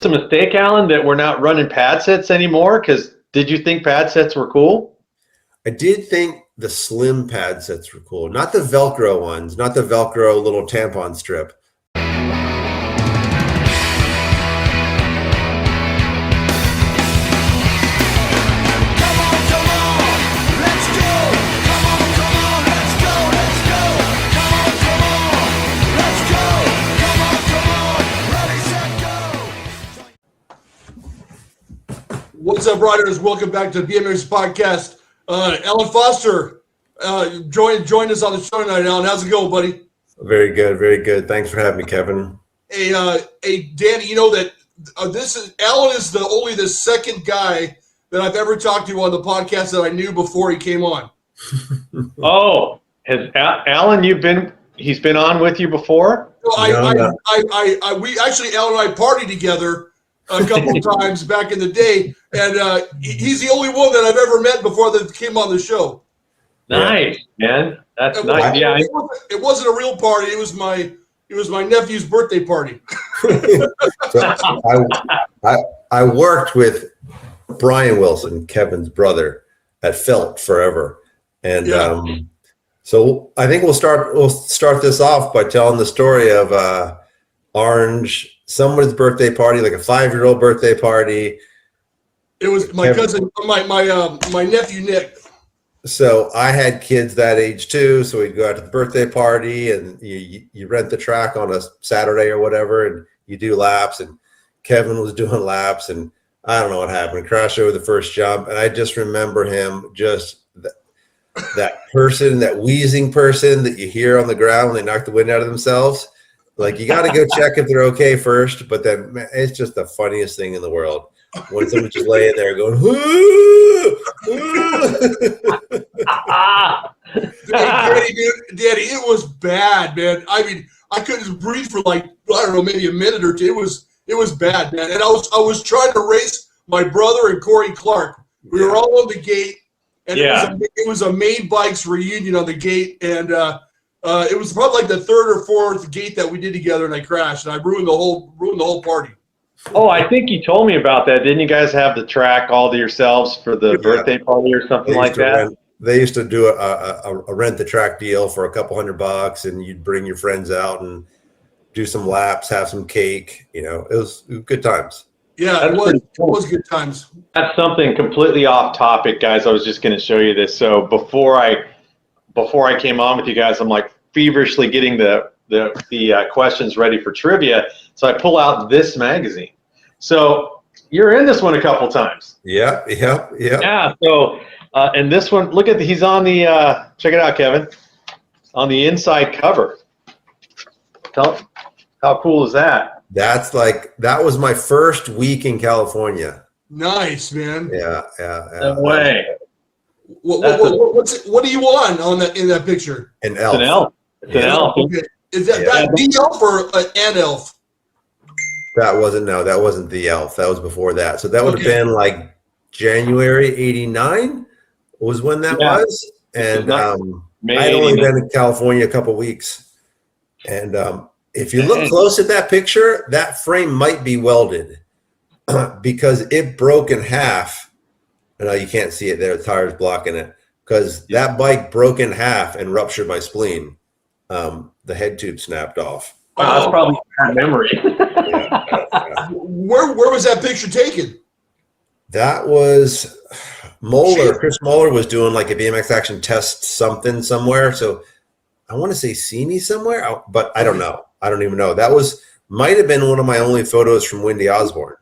a mistake, Alan, that we're not running pad sets anymore? Because did you think pad sets were cool? I did think the slim pad sets were cool. Not the Velcro ones, not the Velcro little tampon strip. What's up, riders? Welcome back to the BMXPERTS Podcast. Alan Foster joined us on the show tonight. Alan, how's it going, buddy? Very good, very good. Thanks for having me, Kevin. Hey, Danny, you know that Alan is only the second guy that I've ever talked to on the podcast that I knew before he came on. Oh, has Alan, he's been on with you before? No, we actually, Alan and I partied together a couple of times back in the day, and he's the only one that I've ever met before that came on the show. Nice, man. That's nice. It wasn't a real party. It was my nephew's birthday party. So I worked with Brian Wilson, Kevin's brother, at Felt forever, and so I think we'll start this off by telling the story of Orange. Someone's birthday party, like a 5-year-old birthday party. It was my cousin, my nephew Nick. So I had kids that age too. So we'd go out to the birthday party, and you rent the track on a Saturday or whatever, and you do laps. And Kevin was doing laps, and I don't know what happened. Crashed over the first jump, and I just remember him that person, that wheezing person that you hear on the ground when they knock the wind out of themselves. Like, you got to go check if they're okay first, but then, man, it's just the funniest thing in the world when someone's just laying there going, Daddy, it was bad, man. I mean, I couldn't breathe for like, I don't know, maybe a minute or two. It was bad, man. And I was trying to race my brother and Corey Clark. We were all on the gate, and it was a Main Bikes reunion on the gate, and it was probably like the third or fourth gate that we did together, and I crashed, and I ruined the whole party. Oh, I think you told me about that. Didn't you guys have the track all to yourselves for the birthday party or something like that? They used to do a rent the track deal for $200, and you'd bring your friends out and do some laps, have some cake. You know, it was good times. Yeah, it was good times. That's something completely off topic, guys. I was just going to show you this. So before I came on with you guys, I'm like feverishly getting the questions ready for trivia. So I pull out this magazine. So you're in this one a couple times. Yeah. Yeah. So and this one, look at he's on the check it out, Kevin, on the inside cover. How cool is that? That was my first week in California. Nice, man. Yeah. No way. What do you want in that picture? An elf. It's an elf. It's an elf. Okay. Is that the elf or an elf? That wasn't the elf. That was before that. So that would have been like January '89 was when that was. And I'd only been in California a couple weeks. And if you look close at that picture, that frame might be welded because it broke in half. No, you can't see it there. The tire's blocking it because that bike broke in half and ruptured my spleen. The head tube snapped off. Wow, that's probably a memory. Yeah. Where was that picture taken? That was Moeller. Chris Moeller was doing like a BMX Action test somewhere. So I want to say Simi somewhere, but I don't know. I don't even know. That might have been one of my only photos from Wendy Osborne.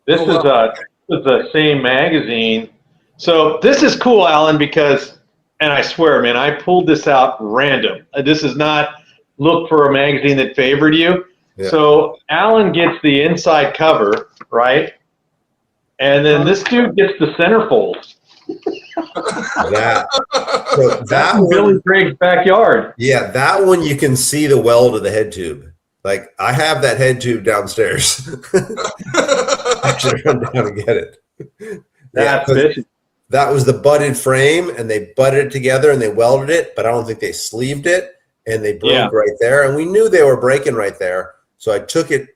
This is the same magazine. So this is cool, Alan, because, and I swear, man, I pulled this out random. This is not look for a magazine that favored you. Yeah. So Alan gets the inside cover, right? And then this dude gets the centerfold. That one, Billy Craig's backyard. Yeah, that one you can see the weld of the head tube. Like, I have that head tube downstairs. I should run down and get it. That was the butted frame, and they butted it together and they welded it, but I don't think they sleeved it, and they broke right there. And we knew they were breaking right there. So I took it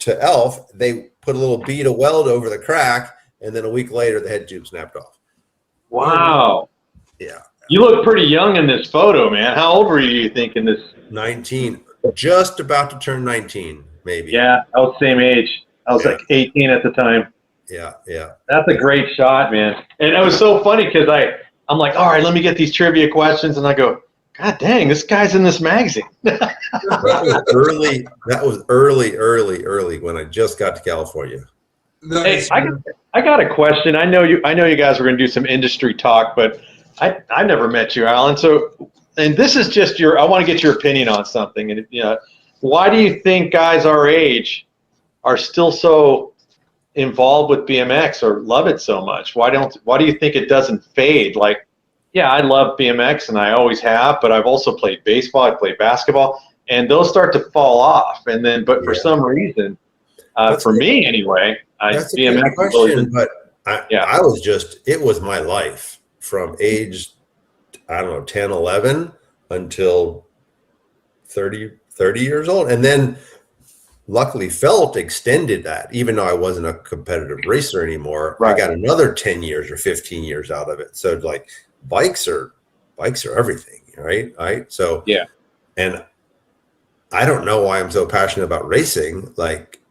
to Elf, they put a little bead of weld over the crack, and then a week later the head tube snapped off. Wow. Yeah. You look pretty young in this photo, man. How old were you think in this? 19, just about to turn 19, maybe. Yeah, I was the same age. I was like 18 at the time. Yeah, yeah. That's a great shot, man. And it was so funny because I'm like, all right, let me get these trivia questions, and I go, God dang, this guy's in this magazine. That was early when I just got to California. Hey, I got a question. I know you guys were going to do some industry talk, but I never met you, Alan. So, and this is just I want to get your opinion on something. And why do you think guys our age are still so involved with BMX or love it so much? Why do you think it doesn't fade? Like, yeah, I love BMX and I always have, but I've also played baseball, I played basketball, and those start to fall off. And then, but for some reason, for me anyway, that's BMX a good question, but I was it was my life from age, I don't know, 10, 11 until 30 years old. And then luckily Felt extended that, even though I wasn't a competitive racer anymore. Right. I got another 10 years or 15 years out of it. So like bikes are everything, right? So, yeah. And I don't know why I'm so passionate about racing. Like,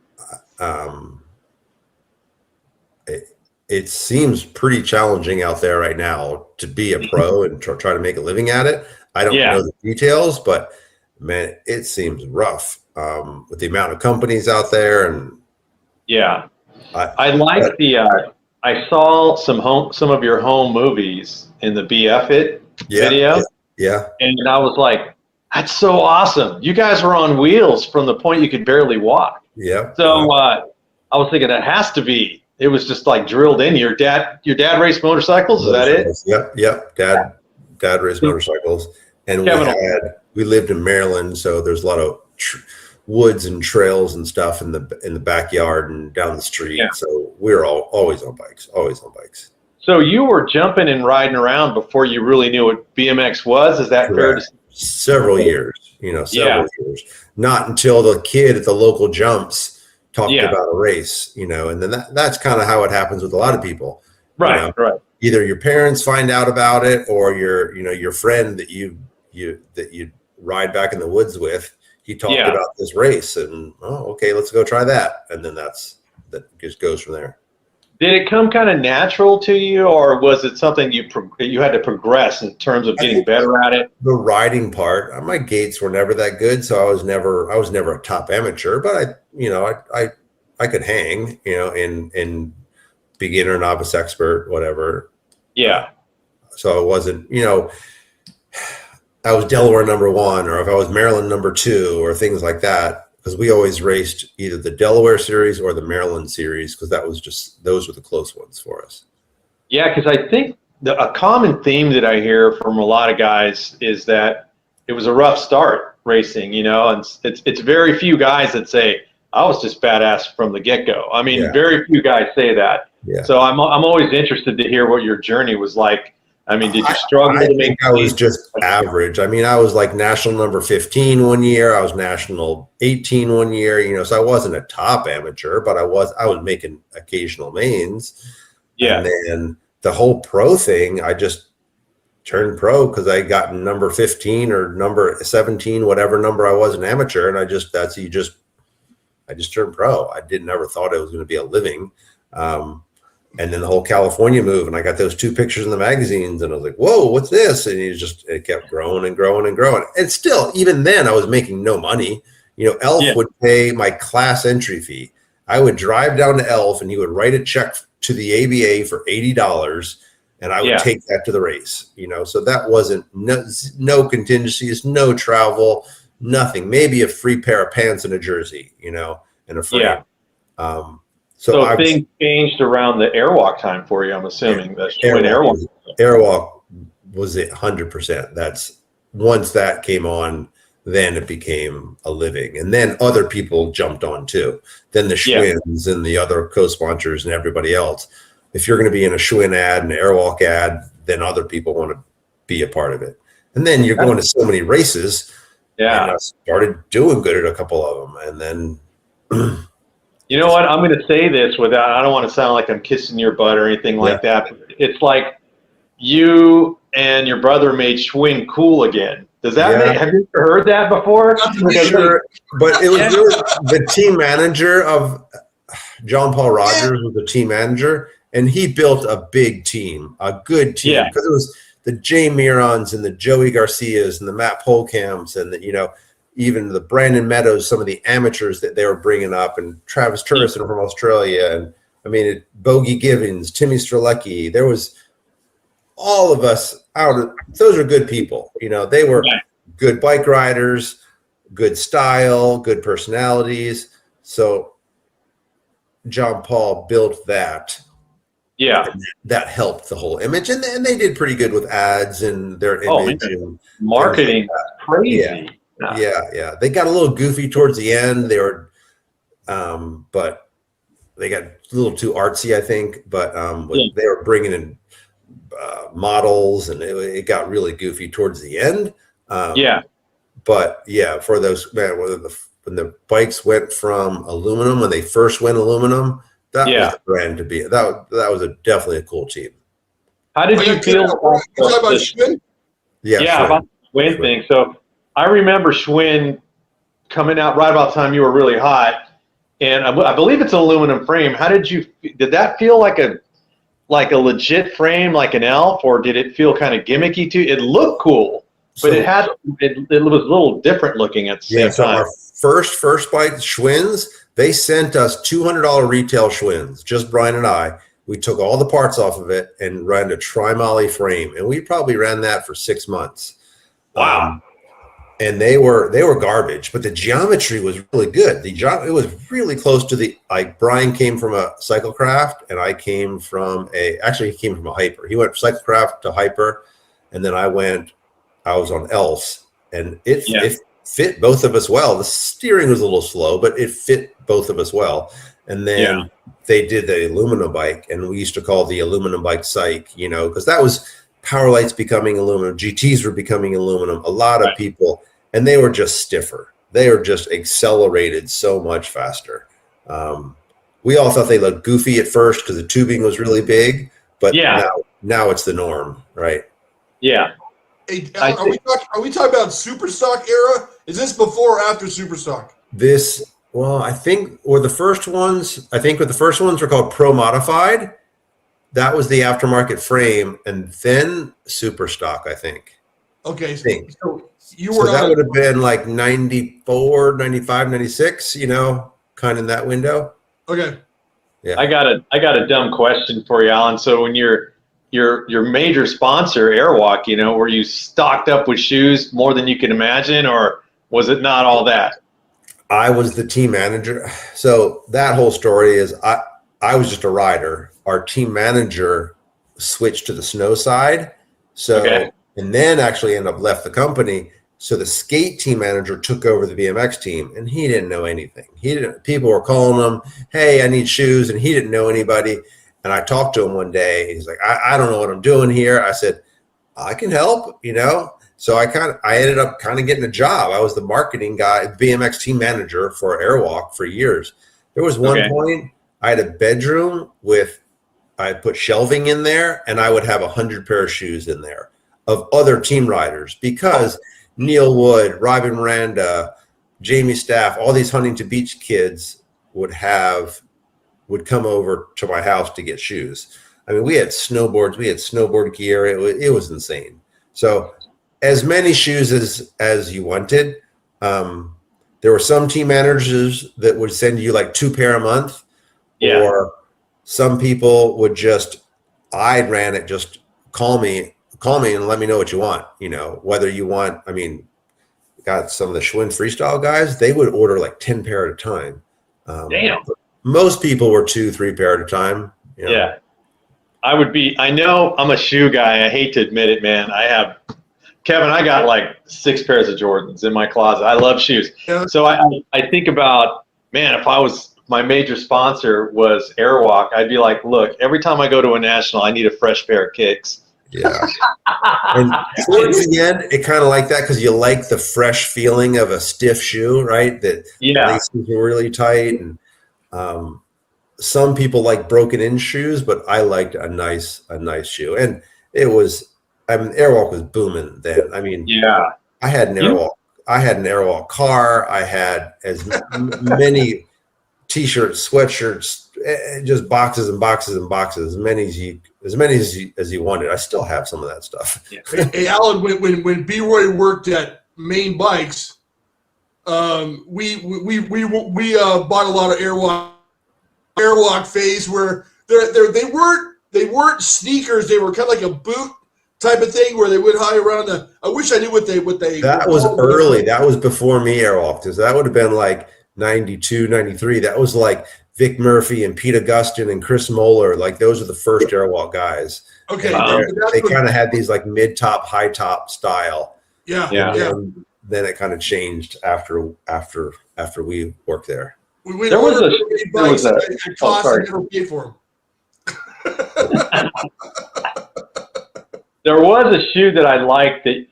it seems pretty challenging out there right now to be a pro and try to make a living at it. I don't know the details, but man, it seems rough with the amount of companies out there. And I saw some of your home movies in the BF It video. Yeah. And I was like, that's so awesome. You guys were on wheels from the point you could barely walk. Yeah. So I was thinking that has to be. It was just like drilled in. Your dad raced motorcycles. Is that it? Yep. Dad raced motorcycles, and we lived in Maryland, so there's a lot of woods and trails and stuff in the backyard and down the street. Yeah. So we were always on bikes. So you were jumping and riding around before you really knew what BMX was. Is that fair to say? Several years. Several years. Not until the kid at the local jumps talked about a race, and then that's kind of how it happens with a lot of people. Right. Either your parents find out about it, or your friend that you ride back in the woods with, he talked about this race, and okay, let's go try that, and then that just goes from there. Did it come kind of natural to you, or was it something you had to progress in terms of getting better at it? The riding part, my gaits were never that good, so I was never a top amateur, but I could hang, in beginner, novice, expert, whatever. Yeah. So it wasn't, I was Delaware #1, or if I was Maryland #2, or things like that. Because we always raced either the Delaware series or the Maryland series, because those were the close ones for us. Yeah, because I think a common theme that I hear from a lot of guys is that it was a rough start racing, and it's very few guys that say, I was just badass from the get-go. I mean, very few guys say that. Yeah. So I'm always interested to hear what your journey was like. I mean, did you struggle to make? I was just average. I mean, I was like national number 15 one year. I was national 18 one year. So I wasn't a top amateur, but I was making occasional mains. Yeah. And then the whole pro thing, I just turned pro because I got number 15 or number 17, whatever number I was an amateur, and I just turned pro. I never thought it was going to be a living. And then the whole California move, and I got those 2 pictures in the magazines, and I was like, whoa, what's this? And it kept growing and growing and growing. And still, even then, I was making no money. Elf would pay my class entry fee. I would drive down to Elf, and he would write a check to the ABA for $80, and I would take that to the race. So that wasn't no contingencies, no travel, nothing. Maybe a free pair of pants and a jersey, and a frame. Yeah. So things changed around the airwalk time for you, I'm assuming. Airwalk was 100%. That's once that came on, then it became a living. And then other people jumped on too. Then the Schwinns and the other co-sponsors and everybody else. If you're going to be in a Schwinn ad and an Airwalk ad, then other people want to be a part of it. And then you're going to so many races. Yeah. And I started doing good at a couple of them. And then You know what? I'm going to say this without, I don't want to sound like I'm kissing your butt or anything like that. But it's like you and your brother made Schwinn cool again. Does that make, have you ever heard that before? Sure, but it was really the team manager of John Paul Rogers was the team manager, and he built a big team, a good team, because it was the Jay Mirons and the Joey Garcias and the Matt Polkamps and the, even the Brandon Meadows, some of the amateurs that they were bringing up, and Travis Turrison from Australia, and Bogey Givens, Timmy Strelecki. There was all of us out. Those are good people. They were good bike riders, good style, good personalities. So John Paul built that. Yeah. That helped the whole image. And they did pretty good with ads and their image. And marketing. Crazy. Yeah. They got a little goofy towards the end. They were, but they got a little too artsy, I think. But they were bringing in models, and it got really goofy towards the end. But for those, when the bikes went from aluminum, when they first went aluminum, that was the brand to be. That was definitely a cool team. How did you feel about Schwinn? About the Schwinn thing? So I remember Schwinn coming out right about the time you were really hot, and I believe it's an aluminum frame. How did that feel like a legit frame, like an Elf, or did it feel kind of gimmicky too? It looked cool, but it was a little different looking at the same time. So our first bike, Schwinn's, they sent us $200 retail Schwinn's, just Brian and I. We took all the parts off of it and ran a tri-moly frame, and we probably ran that for 6 months. Wow. And they were garbage, but the geometry was really good. It was really close to Brian came from a Cyclecraft, and I came from he came from a Hyper. He went Cyclecraft to Hyper, and then I was on Elf's, and it fit both of us well. The steering was a little slow, but it fit both of us well. And then they did the aluminum bike, and we used to call the aluminum bike Cyc, because that was Powerlite's becoming aluminum, GTs were becoming aluminum. A lot of people, and they were just stiffer. They were just accelerated so much faster. We all thought they looked goofy at first because the tubing was really big, but now it's the norm, right? Yeah. Hey, are we talking about Superstock era? Is this before or after Superstock? I think the first ones were called Pro Modified. That was the aftermarket frame, and then Superstock, I think. Okay. So that would have been like 94, 95, 96, kind of in that window. Okay. Yeah. I got a dumb question for you, Alan. So when your major sponsor, Airwalk, were you stocked up with shoes more than you can imagine, or was it not all that? I was the team manager. So that whole story is I was just a rider. Our team manager switched to the snow side. And then actually ended up left the company. So the skate team manager took over the BMX team, and he didn't know anything. People were calling him, "Hey, I need shoes," and he didn't know anybody. And I talked to him one day. He's like, I don't know what I'm doing here. I said, I can help, So I ended up kind of getting a job. I was the marketing guy, BMX team manager for Airwalk for years. There was one point I had a bedroom I put shelving in there, and I would have 100 pair of shoes in there of other team riders, because Neil Wood, Robin Miranda, Jamie Staff, all these Huntington Beach kids would come over to my house to get shoes. We had snowboards, we had snowboard gear. It was insane. So as many shoes as you wanted. There were some team managers that would send you like 2 pair a month, or some people would I ran it, just call me and let me know what you want, whether you want, got some of the Schwinn freestyle guys, they would order like 10 pair at a time. Damn. Most people were 2-3 pair at a time. Yeah. I know I'm a shoe guy. I hate to admit it, man. Kevin, I got like 6 pairs of Jordans in my closet. I love shoes. Yeah. So I think about, man, if my major sponsor was Airwalk, I'd be like, look, every time I go to a national, I need a fresh pair of kicks. Yeah. And towards the end, it kind of like that, because you like the fresh feeling of a stiff shoe, right? That laces are really tight. And Some people like broken in shoes, but I liked a nice shoe. And it was, Airwalk was booming then. I mean, yeah, I had an Airwalk. I had an Airwalk car. I had as many T-shirts, sweatshirts, just boxes and boxes and boxes, as many as you wanted. I still have some of that stuff. Yeah. Hey, Alan, when B. Roy worked at Main Bikes, we bought a lot of Airwalk phase where they weren't sneakers. They were kind of like a boot type of thing where they would high around the. I wish I knew what they. That was early. That was before me, Airwalk. So that would have been like 92, 93. That was like Vic Murphy and Pete Augustin and Chris Moeller. Like those are the first Airwalk guys. Okay, they kind of had these like mid top, high top style. Yeah. Then it kind of changed after we worked there. There was a cost and never paid for them. There was a shoe that I liked that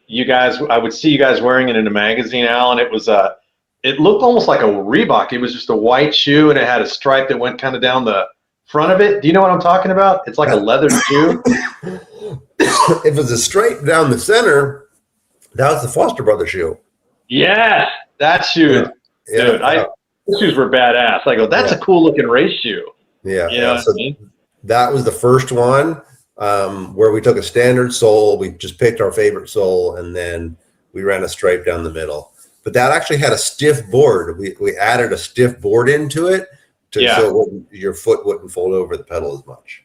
I would see you guys wearing it in a magazine, Alan. It looked almost like a Reebok. It was just a white shoe and it had a stripe that went kind of down the front of it. Do you know what I'm talking about? It's like a leather shoe. If it was a stripe down the center, that was the Foster Brothers shoe. Yes, that shoe. Yeah. Dude, those shoes were badass. I go, that's a cool looking race shoe. Yeah. You know what I mean? That was the first one where we took a standard sole. We just picked our favorite sole, and then we ran a stripe down the middle. But that actually had a stiff board. We added a stiff board into it so your foot wouldn't fold over the pedal as much.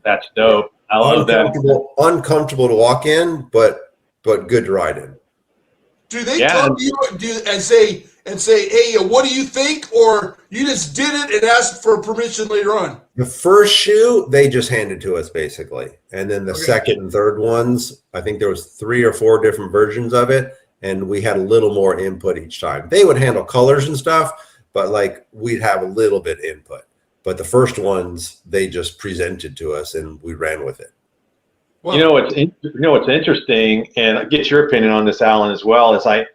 That's dope. I love that. Uncomfortable to walk in, but good to ride in. Do they come to you and say, hey, what do you think? Or you just did it and asked for permission later on? The first shoe, they just handed to us basically. And then the second and third ones, I think there was 3 or 4 different versions of it. And we had a little more input each time. They would handle colors and stuff, but like we'd have a little bit input. But the first ones, they just presented to us and we ran with it. Wow. You know what's interesting, and I get your opinion on this, Alan, as well, is I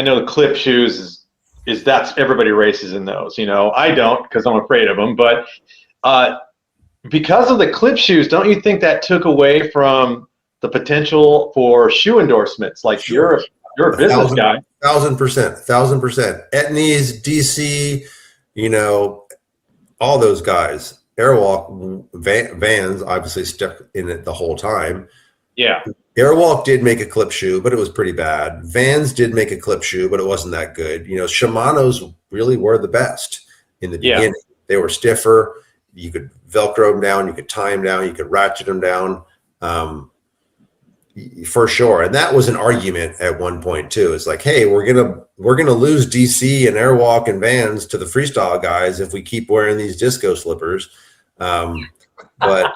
know the clip shoes is that's everybody races in those. You know, I don't because I'm afraid of them, but because of the clip shoes, don't you think that took away from the potential for shoe endorsements? Like you're a business guy. 1,000%. Etnies, DC, you know, all those guys. Airwalk, Vans obviously stuck in it the whole time. Yeah. Airwalk did make a clip shoe, but it was pretty bad. Vans did make a clip shoe, but it wasn't that good. You know, Shimano's really were the best in the beginning. They were stiffer. You could Velcro them down. You could tie them down. You could ratchet them down. For sure. And that was an argument at one point too. It's like, hey, we're gonna lose DC and Airwalk and Vans to the freestyle guys if we keep wearing these disco slippers. But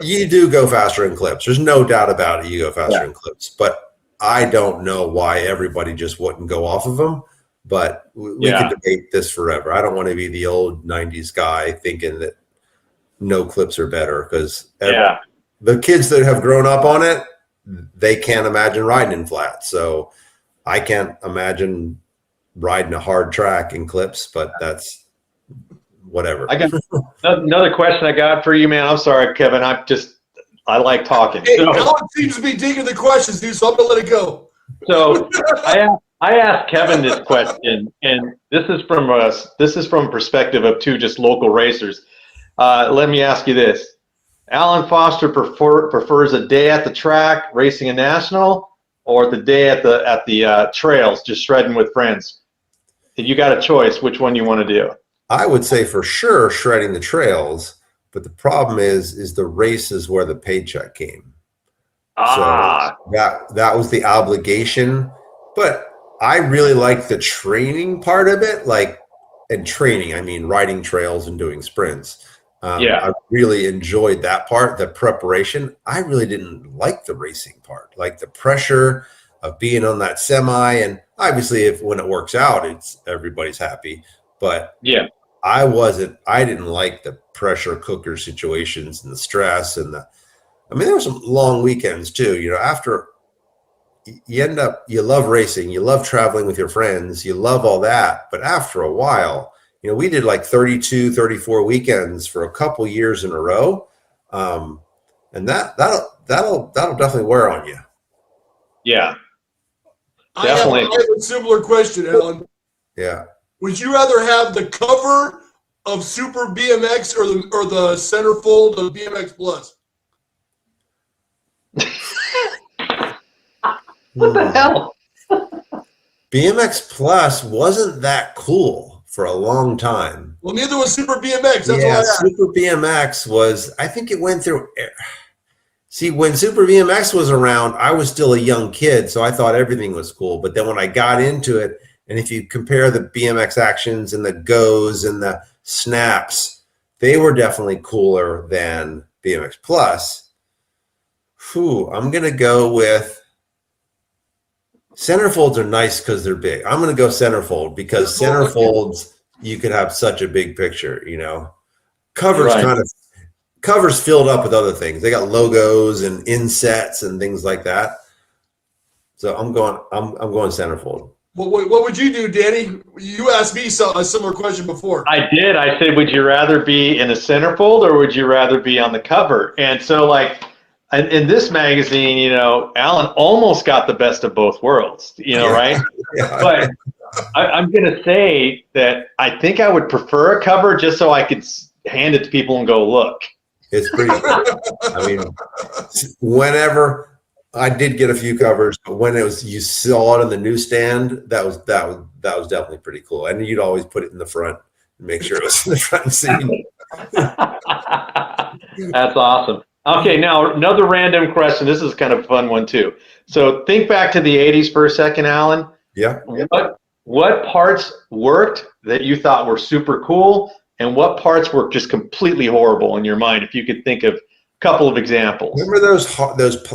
you do go faster in clips. There's no doubt about it. You go faster in clips. But I don't know why everybody just wouldn't go off of them. But we could debate this forever. I don't want to be the old 90s guy thinking that no clips are better because the kids that have grown up on it, they can't imagine riding in flats. So I can't imagine riding a hard track in clips, but that's whatever. I got another question I got for you, man. I'm sorry, Kevin. I like talking. Hey, Alan seems to be digging the questions, dude, so I'm going to let it go. So I asked Kevin this question, and this is from a perspective of 2 just local racers. Let me ask you this. Alan Foster prefers a day at the track racing a national, or the day at the trails just shredding with friends. If you got a choice, which one you want to do? I would say for sure shredding the trails, but the problem is the races where the paycheck came. So that was the obligation, but I really like the training part of it. Like, and training, I mean riding trails and doing sprints. I really enjoyed that part, the preparation. I really didn't like the racing part, like the pressure of being on that semi. And obviously, when it works out, everybody's happy. But I didn't like the pressure cooker situations and the stress and there were some long weekends too. You know, after you love racing, you love traveling with your friends, you love all that. But after a while, we did like 32, 34 weekends for a couple years in a row. And that'll definitely wear on you. Yeah. Definitely. I have a similar question, Alan. Yeah. Would you rather have the cover of Super BMX or the centerfold of BMX Plus? What the hell? BMX Plus wasn't that cool for a long time. Well, neither was Super BMX. That's why I asked. Super BMX was, I think it went through. See, when Super BMX was around, I was still a young kid, so I thought everything was cool. But then when I got into it, and if you compare the BMX actions and the goes and the snaps, they were definitely cooler than BMX Plus. I'm going to go with centerfolds are nice because they're big. I'm going to go centerfold because centerfolds, you could have such a big picture, Covers filled up with other things. They got logos and insets and things like that. So I'm going centerfold. What would you do, Danny? You asked me a similar question before. I did. I said, would you rather be in a centerfold or would you rather be on the cover? And so, like, in this magazine, Alan almost got the best of both worlds, right? Yeah. But I'm going to say that I think I would prefer a cover just so I could hand it to people and go, look. It's pretty cool. I mean, whenever I did get a few covers, but when you saw it in the newsstand, that was definitely pretty cool. And you'd always put it in the front and make sure it was in the front seat. That's awesome. Okay, now another random question. This is kind of a fun one too. So think back to the 80s for a second, Alan. Yeah. What parts worked that you thought were super cool, and what parts were just completely horrible in your mind? If you could think of a couple of examples. Remember those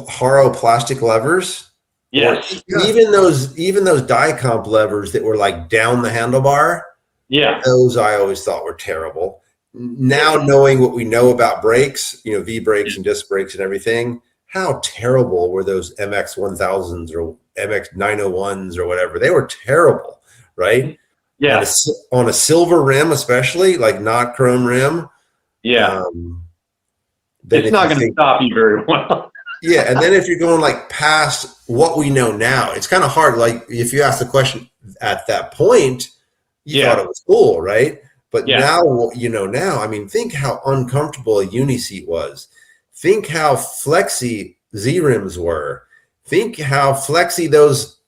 Haro plastic levers? Yes. Even those die comp levers that were like down the handlebar. Yeah. Those I always thought were terrible. Now knowing what we know about brakes, V brakes and disc brakes and everything, how terrible were those MX 1000s or MX 901s or whatever? They were terrible, right? Yeah. On a silver rim, especially, like not chrome rim. Yeah. It's not going to stop you very well. Yeah, and then if you're going like past what we know now, it's kind of hard. Like if you ask the question at that point, you thought it was cool, right? But now what you know now, I mean, think how uncomfortable a uni seat was. Think how flexy Z-rims were. Think how flexy those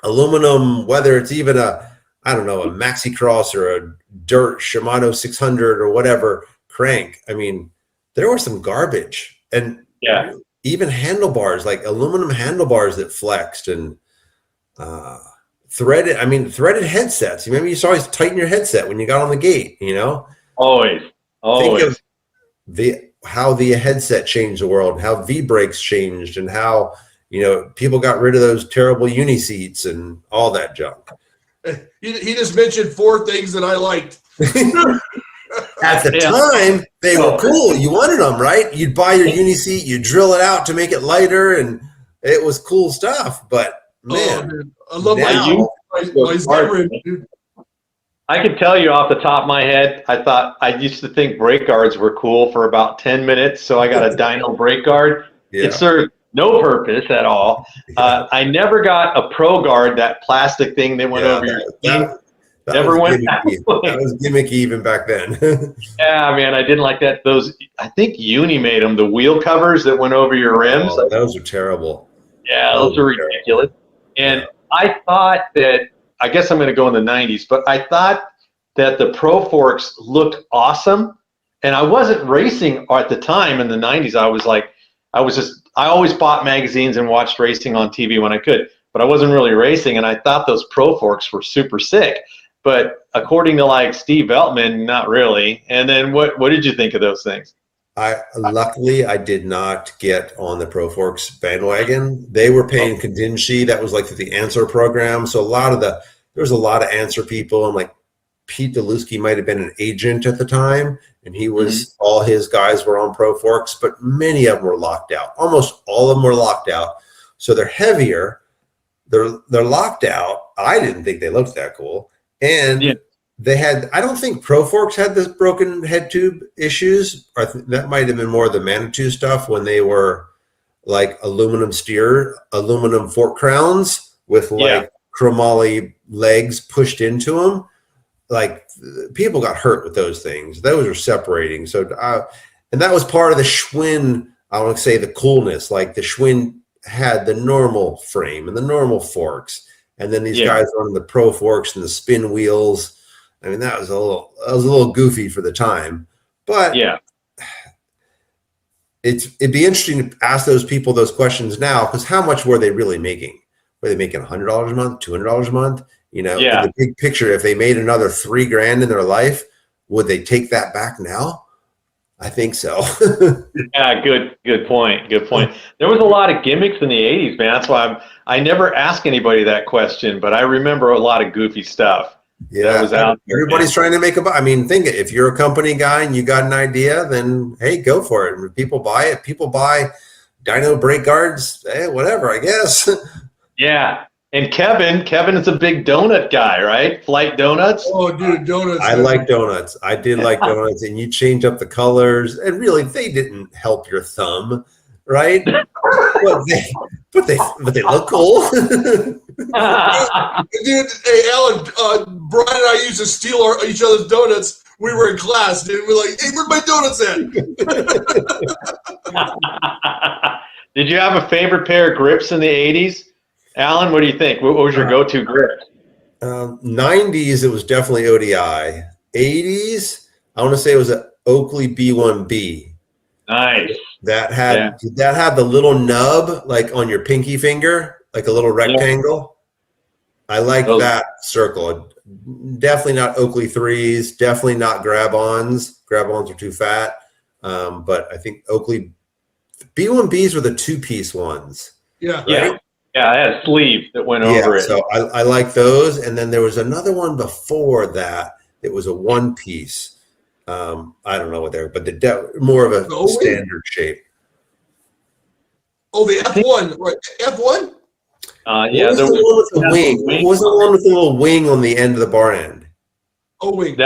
aluminum, whether it's even a Maxi Cross or a dirt Shimano 600 or whatever crank. I mean, there was some garbage. And even handlebars, like aluminum handlebars that flexed and threaded headsets. Remember, you used to always tighten your headset when you got on the gate, Always. Think of how the headset changed the world, how V-brakes changed, and how, people got rid of those terrible uni seats and all that junk. He just mentioned 4 things that I liked. At the time, they were cool. You wanted them, right? You'd buy your uni seat, you drill it out to make it lighter, and it was cool stuff. But man, I love my Z-rim, dude. I can tell you off the top of my head, I used to think brake guards were cool for about 10 minutes, so I got a dyno brake guard. Yeah. It served no purpose at all. I never got a pro guard, that plastic thing that went over your skin. That was gimmicky even back then. Yeah, man, I didn't like that. I think Uni made them, the wheel covers that went over your rims. Oh, those are terrible. Yeah, those are ridiculous. And I thought that, I guess I'm going to go in the 90s, but I thought that the Pro Forks looked awesome. And I wasn't racing at the time in the 90s. I always bought magazines and watched racing on TV when I could, but I wasn't really racing. And I thought those Pro Forks were super sick. But according to like Steve Veltman, not really. And then what did you think of those things? Luckily I did not get on the Pro Forks bandwagon. They were paying contingency. That was like through the Answer program. So there was a lot of Answer people, and like Pete Delusky might have been an agent at the time, and he was all his guys were on Pro Forks, but many of them were locked out. Almost all of them were locked out. So they're heavier. They're locked out. I didn't think they looked that cool. And I don't think Pro Forks had this broken head tube issues. That might have been more of the Manitou stuff when they were like aluminum fork crowns with like chromoly legs pushed into them. Like people got hurt with those things. Those were separating. So, and that was part of the Schwinn, I want to say the coolness, like the Schwinn had the normal frame and the normal forks. And then these guys running the Pro Forks and the spin wheels. I mean, that was a little goofy for the time, but it'd be interesting to ask those people those questions now, because how much were they really making? Were they making $100 a month, $200 a month? You know, in the big picture, if they made another $3,000 in their life, would they take that back now? I think so. Yeah, good point. Good point. There was a lot of gimmicks in the 80s, man. That's why I never ask anybody that question, but I remember a lot of goofy stuff. Yeah, was out there, everybody's trying to make if if you're a company guy and you got an idea, then hey, go for it. When people buy it, people buy dyno brake guards, whatever, I guess. Yeah. And Kevin is a big donut guy, right? Flight donuts. Oh, dude, donuts. I like donuts. I did like donuts, and you change up the colors, and really, they didn't help your thumb, right? but they look cool. Dude, hey, Alan, Brian and I used to steal each other's donuts. We were in class, dude. We're like, hey, where's my donuts at? Did you have a favorite pair of grips in the 80s? Alan, what do you think? What was your go-to grip? 90s, it was definitely ODI. 80s, I want to say it was an Oakley B1B. Nice. That had the little nub like on your pinky finger, like a little rectangle. I like that circle. Definitely not Oakley 3s. Definitely not grab-ons. Grab-ons are too fat. But I think Oakley B1Bs were the two-piece ones. Yeah. Right? Yeah. Yeah, I had a sleeve that went over it. So I like those. And then there was another one before that. It was a one-piece. I don't know what they were, but more of a standard shape. Oh, the F1, right? F1? Yeah, there was the one with the wing. What was the one with the little wing on the end of the bar end? O-wing.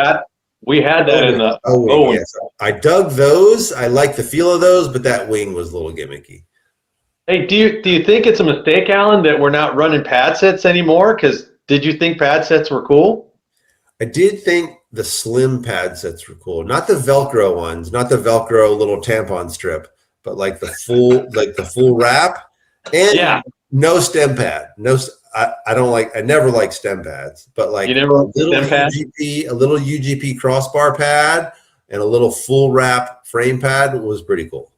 We had that in the O-wing. Yes. I dug those. I like the feel of those, but that wing was a little gimmicky. Hey, do you think it's a mistake, Alan, that we're not running pad sets anymore? Because did you think pad sets were cool? I did think the slim pad sets were cool. Not the Velcro ones, not the Velcro little tampon strip, but like the full wrap. And no stem pad. I never liked stem pads, but like a little UGP crossbar pad and a little full wrap frame pad was pretty cool.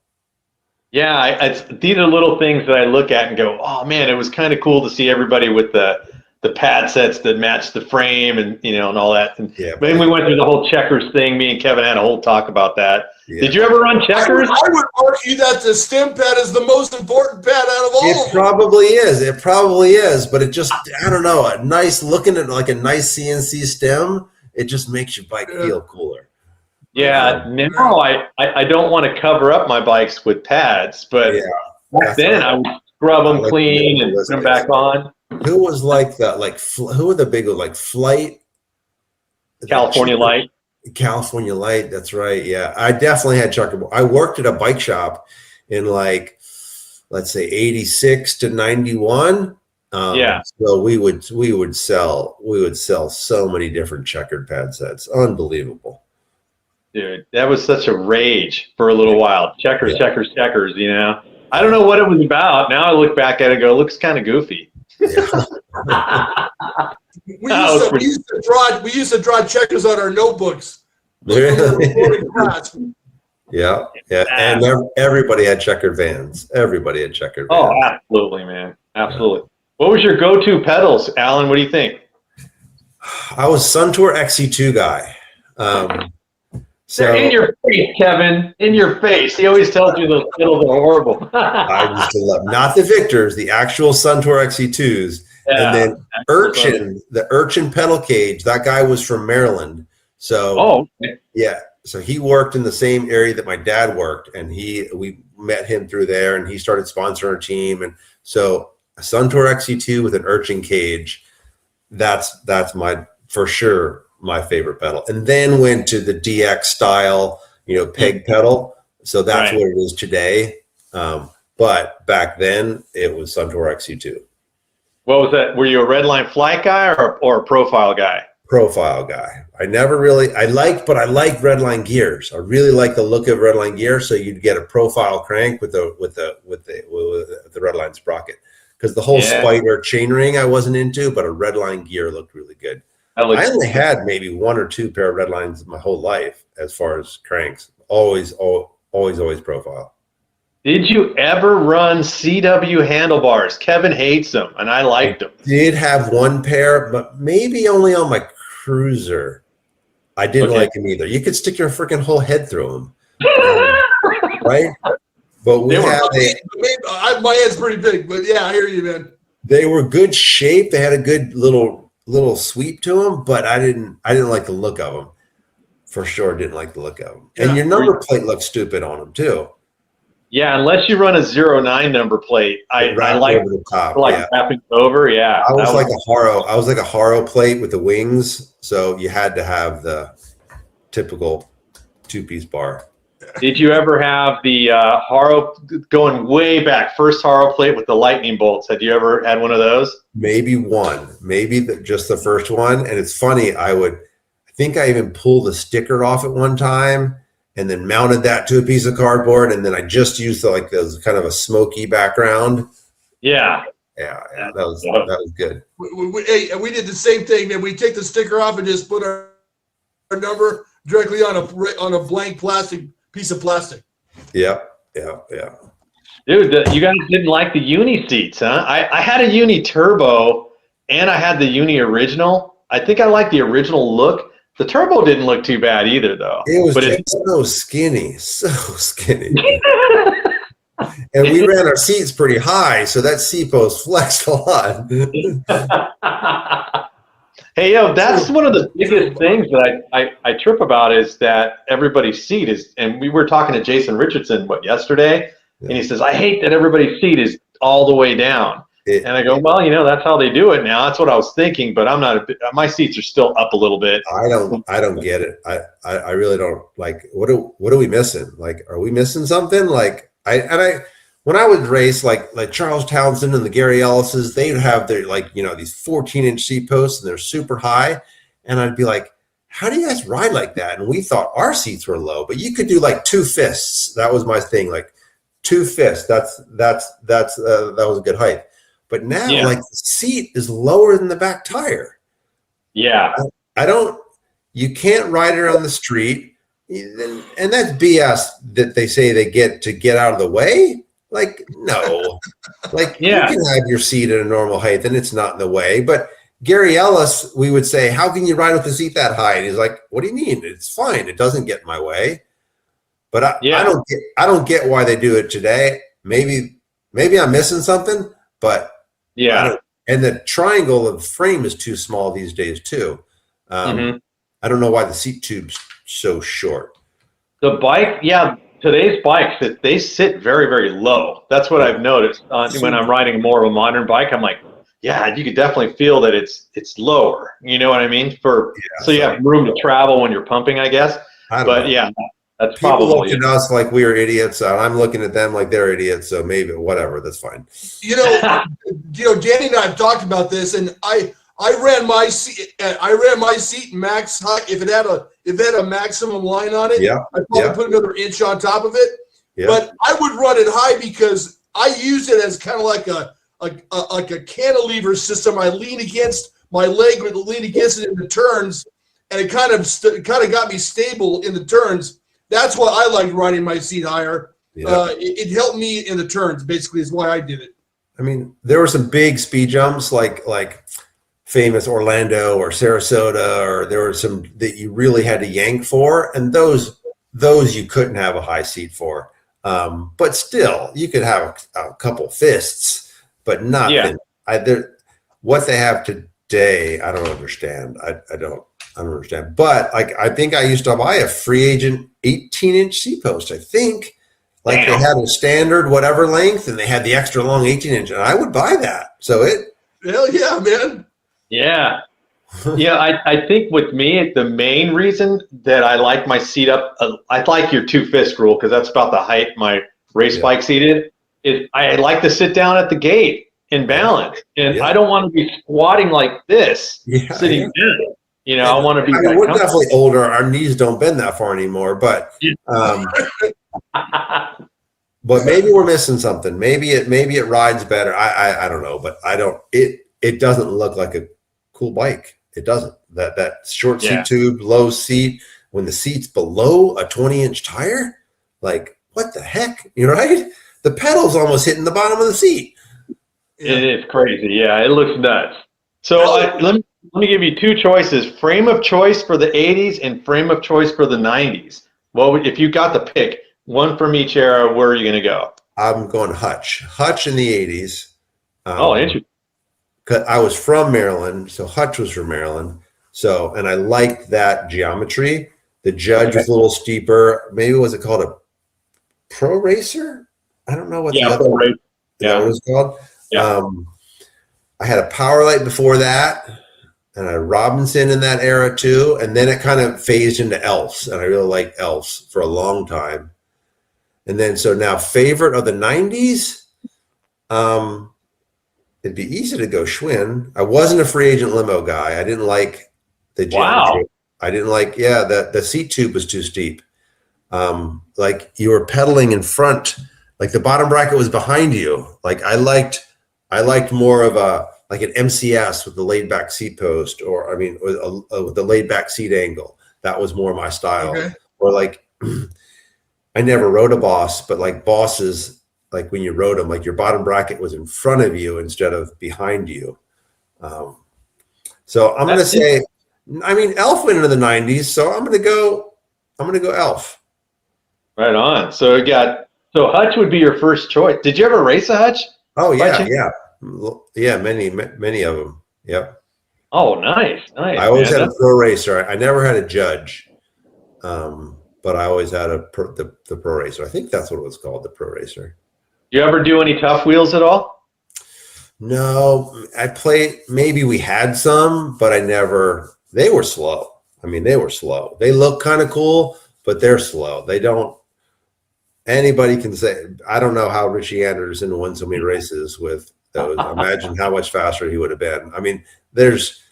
Yeah, these are little things that I look at and go, oh man, it was kind of cool to see everybody with the pad sets that match the frame and and all that. And then we went through the whole checkers thing. Me and Kevin had a whole talk about that. Yeah. Did you ever run checkers? I would argue that the stem pad is the most important pad out of all of them. It probably is, but it just, I don't know, looking at like a nice CNC stem, it just makes your bike feel cooler. Yeah, now I don't want to cover up my bikes with pads, but back then I would scrub them clean and put them back on. Who was like that? Who were the big like Flight? California Light. California Light, that's right. Yeah, I definitely had checkerboard. I worked at a bike shop in let's say 86 to 91. So we would sell so many different checkered pad sets. Unbelievable. Dude, that was such a rage for a little while. Checkers. I don't know what it was about. Now I look back at it and go, it looks kind of goofy. Yeah. we used to draw checkers on our notebooks. Yeah. And everybody had checkered vans. Oh, absolutely, man. Absolutely. Yeah. What was your go-to pedals, Alan? What do you think? I was Suntour XC2 guy. They're in your face, Kevin. In your face. He always tells you those pedals are horrible. I used to love not the Victors, the actual Suntour XC2s. And then the Urchin pedal cage. That guy was from Maryland. So so he worked in the same area that my dad worked, and we met him through there, and he started sponsoring our team. And so a Suntour XC2 with an Urchin cage, that's my for sure my favorite pedal, and then went to the DX style, peg pedal. So that's what it is today. But back then it was Suntour XC2. What was that? Were you a Redline flight guy or a profile guy? Profile guy. I liked Redline gears. I really like the look of Redline gear. So you'd get a profile crank with the Redline sprocket, because the whole spider chainring I wasn't into, but a Redline gear looked really good. I only had maybe one or two pair of Redlines my whole life as far as cranks. Always profile. Did you ever run CW handlebars? Kevin hates them, and I liked them. Did have one pair, but maybe only on my cruiser. I didn't like them either. You could stick your freaking whole head through them, right? But my head's pretty big, but yeah, I hear you, man. They were good shape. They had a good little sweep to them, but I didn't like the look of them. For sure, didn't like the look of them. And your number plate looked stupid on them too. Yeah, unless you run a 09 number plate, I like over the top, wrapping over. Yeah, I was like a Haro plate with the wings, so you had to have the typical 2-piece bar. Did you ever have the Haro going way back, first Haro plate with the lightning bolts? Had you ever had one of those? Maybe one, just the first one. And it's funny, I think I even pulled the sticker off at one time, and then mounted that to a piece of cardboard, and then I just used those kind of a smoky background. Yeah, that was good. We did the same thing, man. We take the sticker off and just put our number directly on a blank piece of plastic. Yeah. Dude, you guys didn't like the Uni seats, huh? I had a Uni Turbo, and I had the Uni Original. I think I liked the original look. The Turbo didn't look too bad either, though. It was so skinny. And we ran our seats pretty high, so that seat post flexed a lot. Hey, that's one of the biggest things that I trip about, is that everybody's seat is, and we were talking to Jason Richardson, yesterday, and he says, I hate that everybody's seat is all the way down. And I go, well, that's how they do it now. That's what I was thinking, but I'm not. My seats are still up a little bit. I don't get it. I really don't. Like, what are we missing? Like, are we missing something? Like, when I would race, like Charles Townsend and the Gary Ellises, they'd have their these 14-inch seat posts, and they're super high, and I'd be like, how do you guys ride like that? And we thought our seats were low, but you could do like 2 fists. That was my thing, like 2 fists. That was a good height. But now, the seat is lower than the back tire. Yeah. You can't ride it on the street. And that's BS that they say they get to get out of the way. Like, no. You can have your seat at a normal height, and it's not in the way. But Gary Ellis, we would say, how can you ride with the seat that high? And he's like, what do you mean? It's fine. It doesn't get in my way. But I don't get why they do it today. Maybe I'm missing something, but and the triangle of the frame is too small these days too. I don't know why the seat tube's so short. The bike, today's bikes, they sit very, very low. That's what I've noticed when I'm riding more of a modern bike. I'm like, you could definitely feel that it's lower. You know what I mean? So you have room to travel when you're pumping, I guess. But that's people probably look at us like we are idiots, and I'm looking at them like they're idiots. So maybe whatever, that's fine. Danny and I have talked about this, and I ran my seat max height. If it had a maximum line on it, I'd probably put another inch on top of it. Yeah. But I would run it high because I use it as kind of like a cantilever system. I lean against my leg, would lean against it in the turns, and it kind of got me stable in the turns. That's why I liked riding my seat higher. Yeah. It helped me in the turns, basically, is why I did it. I mean, there were some big speed jumps like famous Orlando or Sarasota, or there were some that you really had to yank for, and those you couldn't have a high seat for. But still, you could have a couple fists, but not what they have today. I don't understand. I don't understand. But I think I used to buy a free agent 18-inch seat post. I think they had a standard whatever length, and they had the extra long 18-inch, and I would buy that. So hell yeah, man. Yeah. Yeah, I think with me, the main reason that I like my seat up, I like your 2 fist rule because that's about the height my race bike seat is I like to sit down at the gate in balance. And I don't want to be squatting like this, sitting down. You know, I want to be. I mean, we're definitely older. Our knees don't bend that far anymore, but but maybe we're missing something. Maybe it rides better. I don't know, but it doesn't look like a cool bike. It doesn't. That short seat tube, low seat, when the seat's below a 20-inch tire, like what the heck? You know, right? The pedal's almost hitting the bottom of the seat. It is crazy. Yeah, it looks nuts. So let me give you 2 choices: frame of choice for the 80s and frame of choice for the 90s. Well, if you got the pick, one from each era, where are you going to go? I'm going Hutch. Hutch in the 80s. Interesting. Cause I was from Maryland, so Hutch was from Maryland. So, and I liked that geometry. The Judge was a little steeper. Maybe was it called a Pro Racer? I don't know what the other one. That what it was called. Yeah. I had a Power Light before that, and I had Robinson in that era too. And then it kind of phased into Elfs, and I really liked Elfs for a long time. And then so now favorite of the 90s. It'd be easy to go Schwinn. I wasn't a free agent limo guy. I didn't like the geometry. I didn't like, the seat tube was too steep. Like you were pedaling in front, like the bottom bracket was behind you. Like I liked more of like an MCS with the laid back seat post, or with the laid back seat angle. That was more my style. Okay. Or like, I never rode a Boss, but like Bosses, like when you rode them, like your bottom bracket was in front of you instead of behind you. So I'm going to say, Elf went into the 90s, so I'm going to go Elf. Right on. So Hutch would be your first choice. Did you ever race a Hutch? Oh yeah. Yeah. Many of them. Yep. Oh, nice. I always had a Pro Racer. I never had a Judge. But I always had the Pro Racer. I think that's what it was called, the Pro Racer. You ever do any tough wheels at all? No, maybe we had some, but they were slow. They were slow. They look kind of cool, but they're slow. Anybody can say, I don't know how Richie Anderson won so many races with those. Imagine how much faster he would have been. There's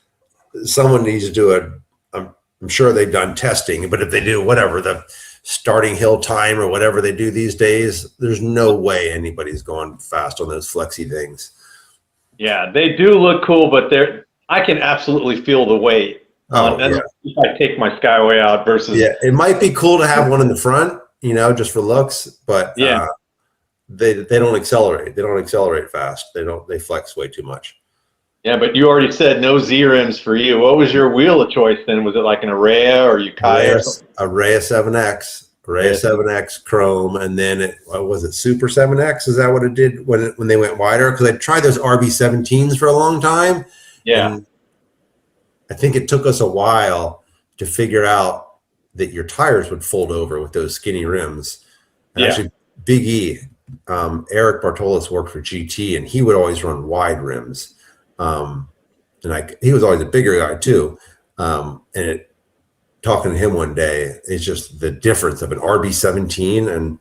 someone needs to do I'm sure they've done testing, but if they do whatever, the starting hill time or whatever they do these days, there's no way anybody's going fast on those flexy things. Yeah, they do look cool, but I can absolutely feel the weight. If I take my Skyway out versus. Yeah, it might be cool to have one in the front, just for looks, but they don't accelerate. They don't accelerate fast. They flex way too much. Yeah, but you already said no Z rims for you. What was your wheel of choice then? Was it like an Araya or Yukai or something? Araya 7X. Araya 7X Chrome, and then was it Super 7X? Is that what it did when they went wider? Because I tried those RB17s for a long time. Yeah. And I think it took us a while to figure out that your tires would fold over with those skinny rims. And actually, Big E, Eric Bartolos worked for GT, and he would always run wide rims. He was always a bigger guy too. Talking to him one day, it's just the difference of an RB17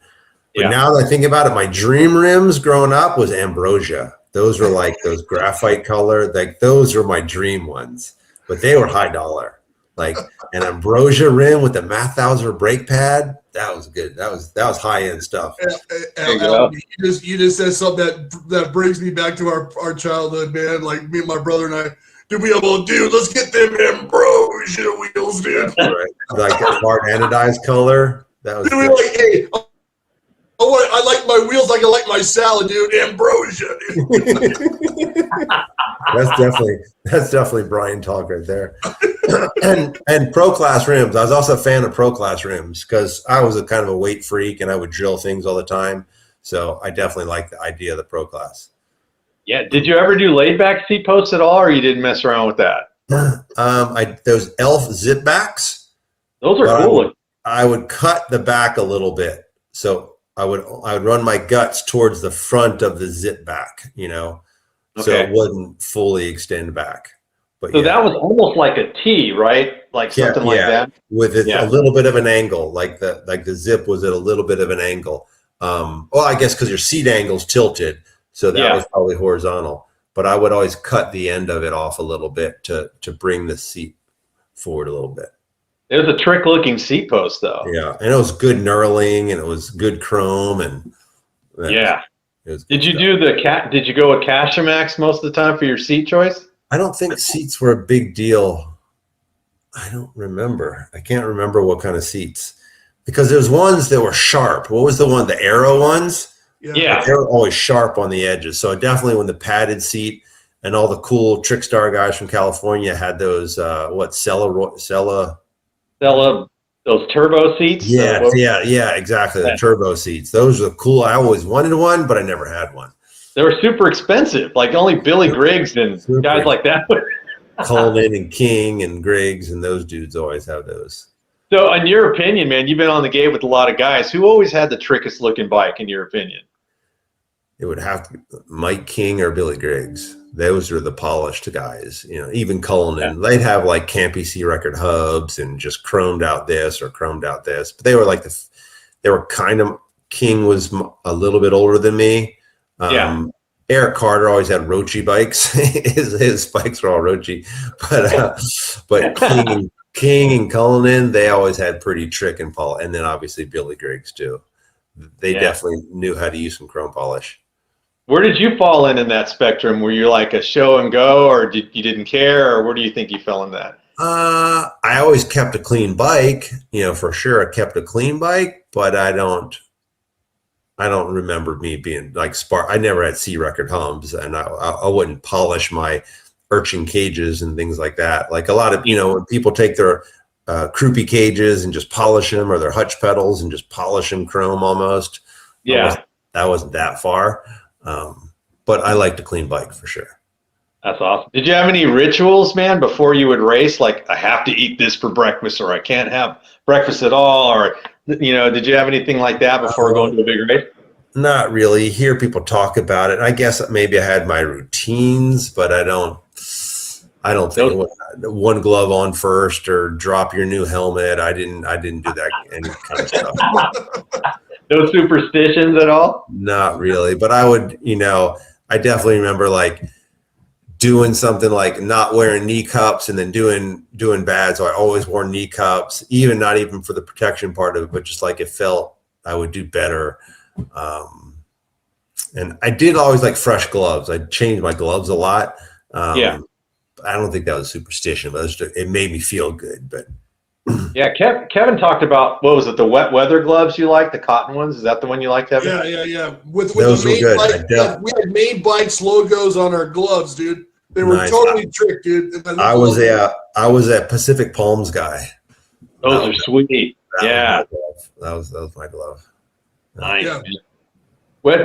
but now that I think about it, my dream rims growing up was Ambrosia. Those were like those graphite color, like those were my dream ones, but they were high dollar. Like an Ambrosia rim with the Mathauser brake pad, that was good. That was high end stuff. You just said something that brings me back to our childhood, man. Like me and my brother and I, let's get them Ambrosia wheels, dude. Right. Like hard anodized color. That was. Dude, like, hey, I like my wheels like I like my salad, dude. Ambrosia, dude. That's definitely Brian talk right there. and Pro Class rims. I was also a fan of Pro Class rims because I was a kind of a weight freak and I would drill things all the time. So I definitely like the idea of the Pro Class. Yeah. Did you ever do laid back seat posts at all, or you didn't mess around with that? Those Elf zip backs. Those are cool. I would cut the back a little bit. So I would run my guts towards the front of the zip back, so it wouldn't fully extend back. But so that was almost like a T, right? Like something like that. With it a little bit of an angle, like the zip was at a little bit of an angle. Well, I guess because your seat angle's tilted, so that was probably horizontal. But I would always cut the end of it off a little bit to bring the seat forward a little bit. It was a trick-looking seat post, though. Yeah, and it was good knurling, and it was good chrome, and Did you do Did you go with Cashamax most of the time for your seat choice? I don't think seats were a big deal. I don't remember. I can't remember what kind of seats, because there's ones that were sharp. What was the one? The Aero ones? Yeah. They were always sharp on the edges. So definitely when the padded seat and all the cool Trickstar guys from California had those, Sella, those turbo seats. Yeah, exactly. The turbo seats. Those are cool. I always wanted one, but I never had one. They were super expensive. Like only Billy Griggs and guys like that. Coleman and King and Griggs and those dudes always have those. So in your opinion, man, you've been on the game with a lot of guys. Who always had the trickiest looking bike in your opinion? It would have to be Mike King or Billy Griggs. Those are the polished guys. Even Cullinan, they'd have like Campy C record hubs and just chromed out this or chromed out this. But they were like they were kind of, King was a little bit older than me. Eric Carter always had Roachy bikes. his bikes were all Roachy. But King and Cullinan, they always had pretty trick and polish. And then obviously Billy Griggs too. They definitely knew how to use some chrome polish. Where did you fall in that spectrum? Were you like a show and go, or you didn't care, or where do you think you fell in that? I always kept a clean bike, for sure. I kept a clean bike, but I don't remember me being like I never had C record hubs, and I wouldn't polish my urchin cages and things like that. Like a lot of, when people take their croupy cages and just polish them, or their hutch pedals and just polish them chrome almost. Yeah. That wasn't that far. But I liked a clean bike for sure. That's awesome. Did you have any rituals, man, before you would race? Like, I have to eat this for breakfast, or I can't have breakfast at all, or, did you have anything like that before going to a big race? Not really. You hear people talk about it. I guess maybe I had my routines, but I don't think it was one glove on first or drop your new helmet. I didn't do that any kind of stuff. No superstitions at all? Not really, but I would, I definitely remember like doing something like not wearing knee cups and then doing bad. So I always wore knee cups, not even for the protection part of it, but just like it felt I would do better. And I did always like fresh gloves. I changed my gloves a lot. I don't think that was superstition, but it made me feel good. But yeah, Kevin talked about, what was it, the wet weather gloves you like, the cotton ones? Is that the one you like, Kevin? Yeah. With those the were good. Bike, we had Main Bikes logos on our gloves, dude. They were totally tricked, dude. I was a Pacific Palms guy. Those are sweet. That was my glove. Nice. Yeah.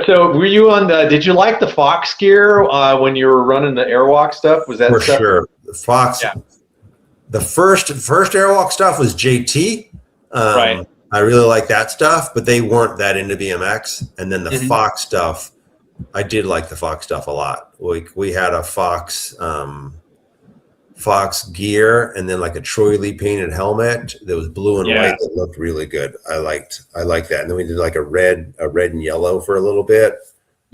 So were you on did you like the Fox gear when you were running the Airwalk stuff? Was that for stuff? Sure? The Fox. Yeah. The first Airwalk stuff was JT. Right. I really like that stuff, but they weren't that into BMX. And then the Fox stuff, I did like the Fox stuff a lot. We had a Fox gear, and then like a Troy Lee painted helmet that was blue and white that looked really good. I liked that. And then we did like a red and yellow for a little bit.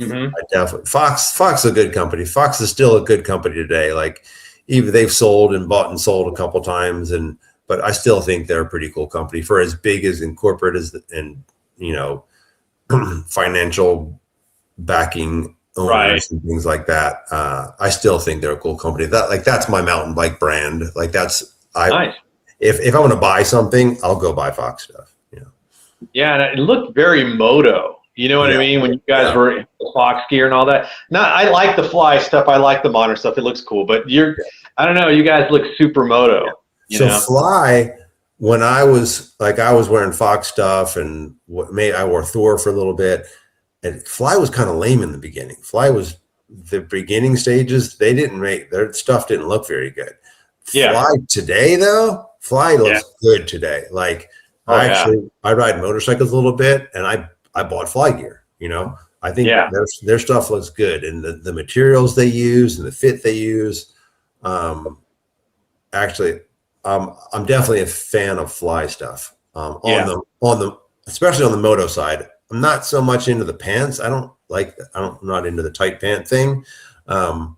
I definitely Fox is a good company. Fox is still a good company today. Like, even they've sold and bought and sold a couple times, but I still think they're a pretty cool company for as big as in corporate and financial backing owners and things like that. I still think they're a cool company. That's my mountain bike brand. Like nice. If I want to buy something, I'll go buy Fox stuff. Yeah, and it looked very moto. You know what I mean? When you guys were in the Fox gear and all that. No, I like the Fly stuff. I like the modern stuff. It looks cool. But I don't know. You guys look super moto. You know? Fly, when I was wearing Fox stuff, and I wore Thor for a little bit. And Fly was kind of lame in the beginning. Fly was the beginning stages. Their stuff didn't look very good. Fly today though. Fly looks good today. Like I ride motorcycles a little bit, and I bought Fly gear, I think their stuff looks good, and the materials they use and the fit they use. actually, I'm definitely a fan of fly stuff. Especially on the moto side. I'm not so much into the pants. I'm not into the tight pant thing. But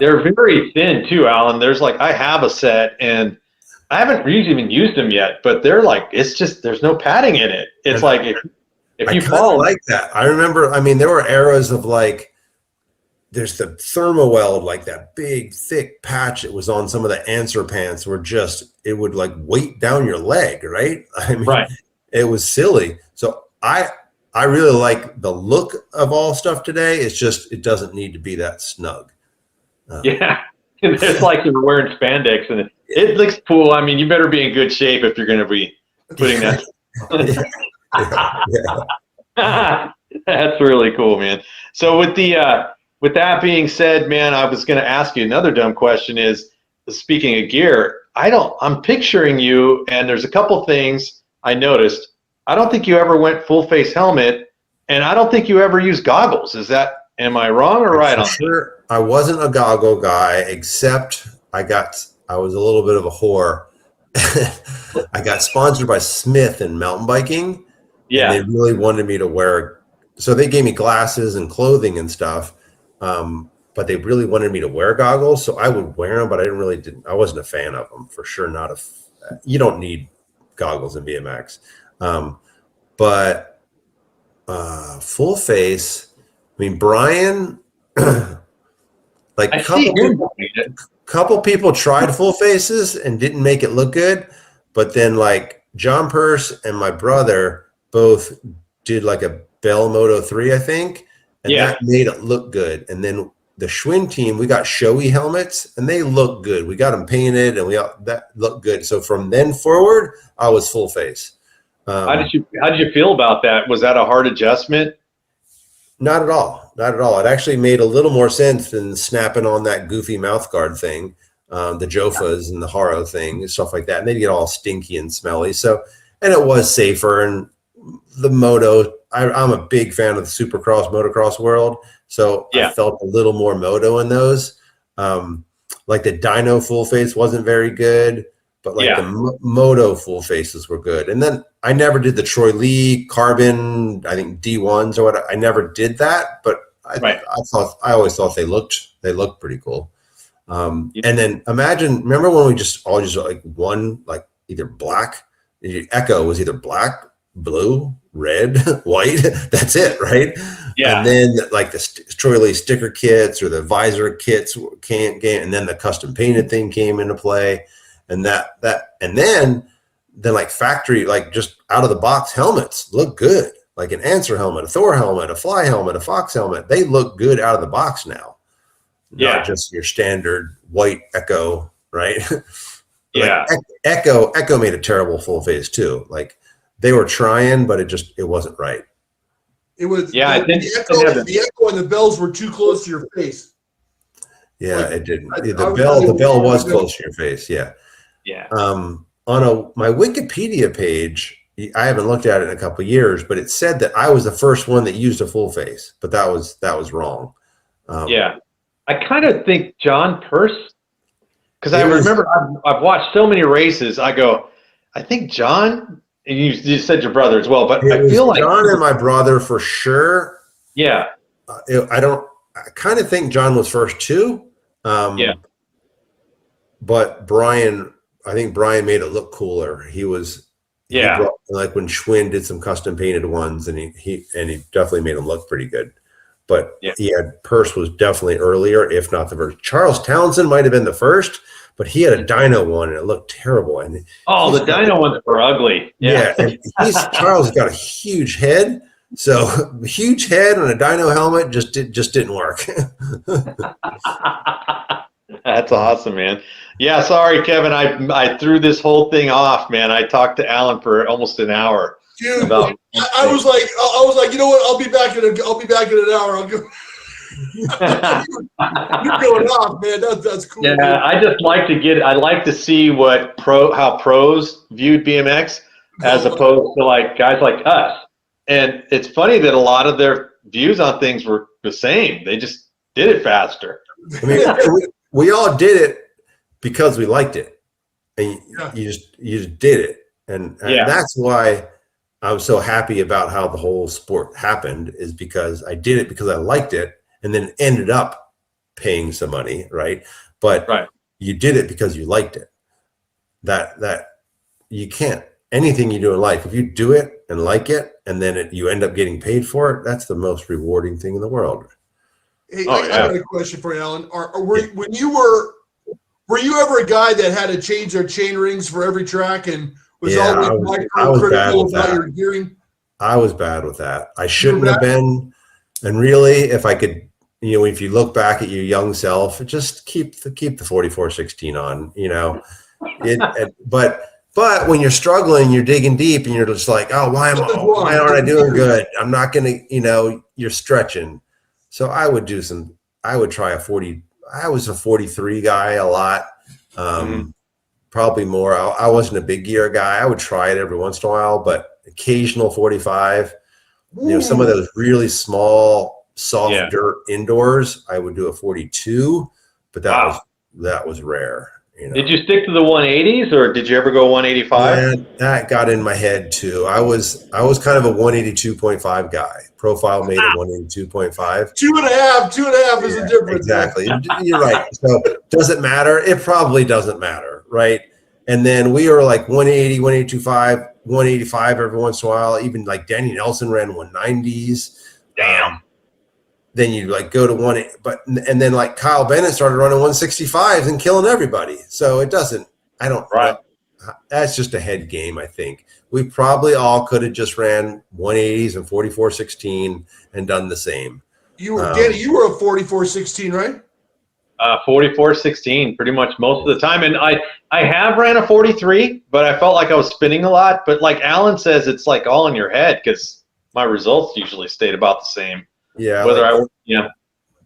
they're very thin too, Alan. There's I have a set and I haven't really even used them yet, but they're it's just, there's no padding in it. It's if you fall like that. I remember, there were eras of there's the Thermoweld, that big thick patch that was on some of the Answer pants were it would weight down your leg, right? right. It was silly. So I really like the look of all stuff today. It's just, it doesn't need to be that snug. Yeah. It's you're wearing spandex and it looks cool. You better be in good shape if you're going to be putting that. Yeah. That's really cool, man. So with that being said, man, I was going to ask you another dumb question is, speaking of gear, I'm picturing you, and there's a couple things I noticed. I don't think you ever went full face helmet, and I don't think you ever used goggles. Am I wrong or right on that? I wasn't a goggle guy, except I was a little bit of a whore. I got sponsored by Smith in mountain biking. Yeah. And they really wanted me to wear, so they gave me glasses and clothing and stuff. But they really wanted me to wear goggles. So I would wear them, but I wasn't a fan of them, for sure. You don't need goggles in BMX. But full face, Brian, couple people tried full faces and didn't make it look good. But then John Purse and my brother both did a Bell Moto 3, I think. And that made it look good. And then the Schwinn team, we got showy helmets and they look good. We got them painted and that looked good. So from then forward, I was full face. How did you feel about that? Was that a hard adjustment? Not at all. Not at all. It actually made a little more sense than snapping on that goofy mouth guard thing, the Jofas and the Haro thing and stuff like that. And they get all stinky and smelly. So, and it was safer. And the moto, I'm a big fan of the supercross, motocross world. So I felt a little more moto in those. The dyno full face wasn't very good, but the moto full faces were good. And then I never did the Troy Lee carbon, I think D1s or what. I never did that, but I always thought they looked pretty cool. And then remember when we just one, either black, Echo was either black, blue, red, white. That's it, right? Yeah. And then the Troy Lee sticker kits or the visor kits came, and then the custom painted thing came into play, and then factory, just out of the box helmets look good, like an Answer helmet, a Thor helmet, a Fly helmet, a Fox helmet. They look good out of the box now. Not just your standard white Echo, right? Yeah. Echo made a terrible full face too. They were trying, but it wasn't right. It was the Echo and the bells were too close to your face. Yeah, it didn't. The bell was close to your face. Yeah. Yeah. On my Wikipedia page, I haven't looked at it in a couple of years, but it said that I was the first one that used a full face, but that was wrong. I kind of think John Purse, because I remember I've watched so many races. I think John, and you said your brother as well, but I feel like John and my brother for sure. Yeah. I kind of think John was first too. But Brian, I think Brian made it look cooler. He was, he brought, when Schwinn did some custom painted ones, and he definitely made them look pretty good. But Purse was definitely earlier, if not the first. Charles Townsend might have been the first, but he had a dyno one and it looked terrible. And the dyno ones were ugly. Yeah, and Charles got a huge head. So huge head and a dyno helmet just didn't work. That's awesome, man. Yeah, sorry, Kevin. I threw this whole thing off, man. I talked to Alan for almost an hour. Dude, I was like, you know what? I'll be back in an hour. I'll go. You're going off, man. That's cool. Yeah, man. I like to see how pros viewed BMX as opposed to guys like us. And it's funny that a lot of their views on things were the same. They just did it faster. I mean, we all did it, because we liked it, and you just did it, and that's why I'm so happy about how the whole sport happened, is because I did it because I liked it, and then ended up paying some money, right? But you did it because you liked it. That you can't, anything you do in life, if you do it and like it, and then you end up getting paid for it, that's the most rewarding thing in the world. Hey, I got a question for you, Alan. Were you ever a guy that had to change their chain rings for every track and was always microcritical about your gearing? I was bad with that. I shouldn't have been. And really, if I could, if you look back at your young self, just keep the 4416 on, But when you're struggling, you're digging deep, and you're just like, oh, why aren't I doing good? I'm not gonna, you're stretching. So I would try a 40. I was a 43 guy a lot, probably more. I wasn't a big gear guy. I would try it every once in a while, but occasional 45. Some of those really small, soft dirt indoors, I would do a 42, but that was rare. Did you stick to the 180s, or did you ever go 185? Yeah, that got in my head too. I was kind of a 182.5 guy. Profile made a 182.5. 2.5 is the difference. Exactly. You're right. So does it matter? It probably doesn't matter, right? And then we were like 180, 182.5, 185 every once in a while. Even like Danny Nelson ran 190s. Damn. Then you like go to and then like Kyle Bennett started running 165s and killing everybody. So that's just a head game. I think we probably all could have just ran 180s and 4416 and done the same. Danny, you were a 4416, right? 4416 pretty much most of the time. And I have ran a 43, but I felt like I was spinning a lot. But like Alan says, it's like all in your head, because my results usually stayed about the same. Yeah.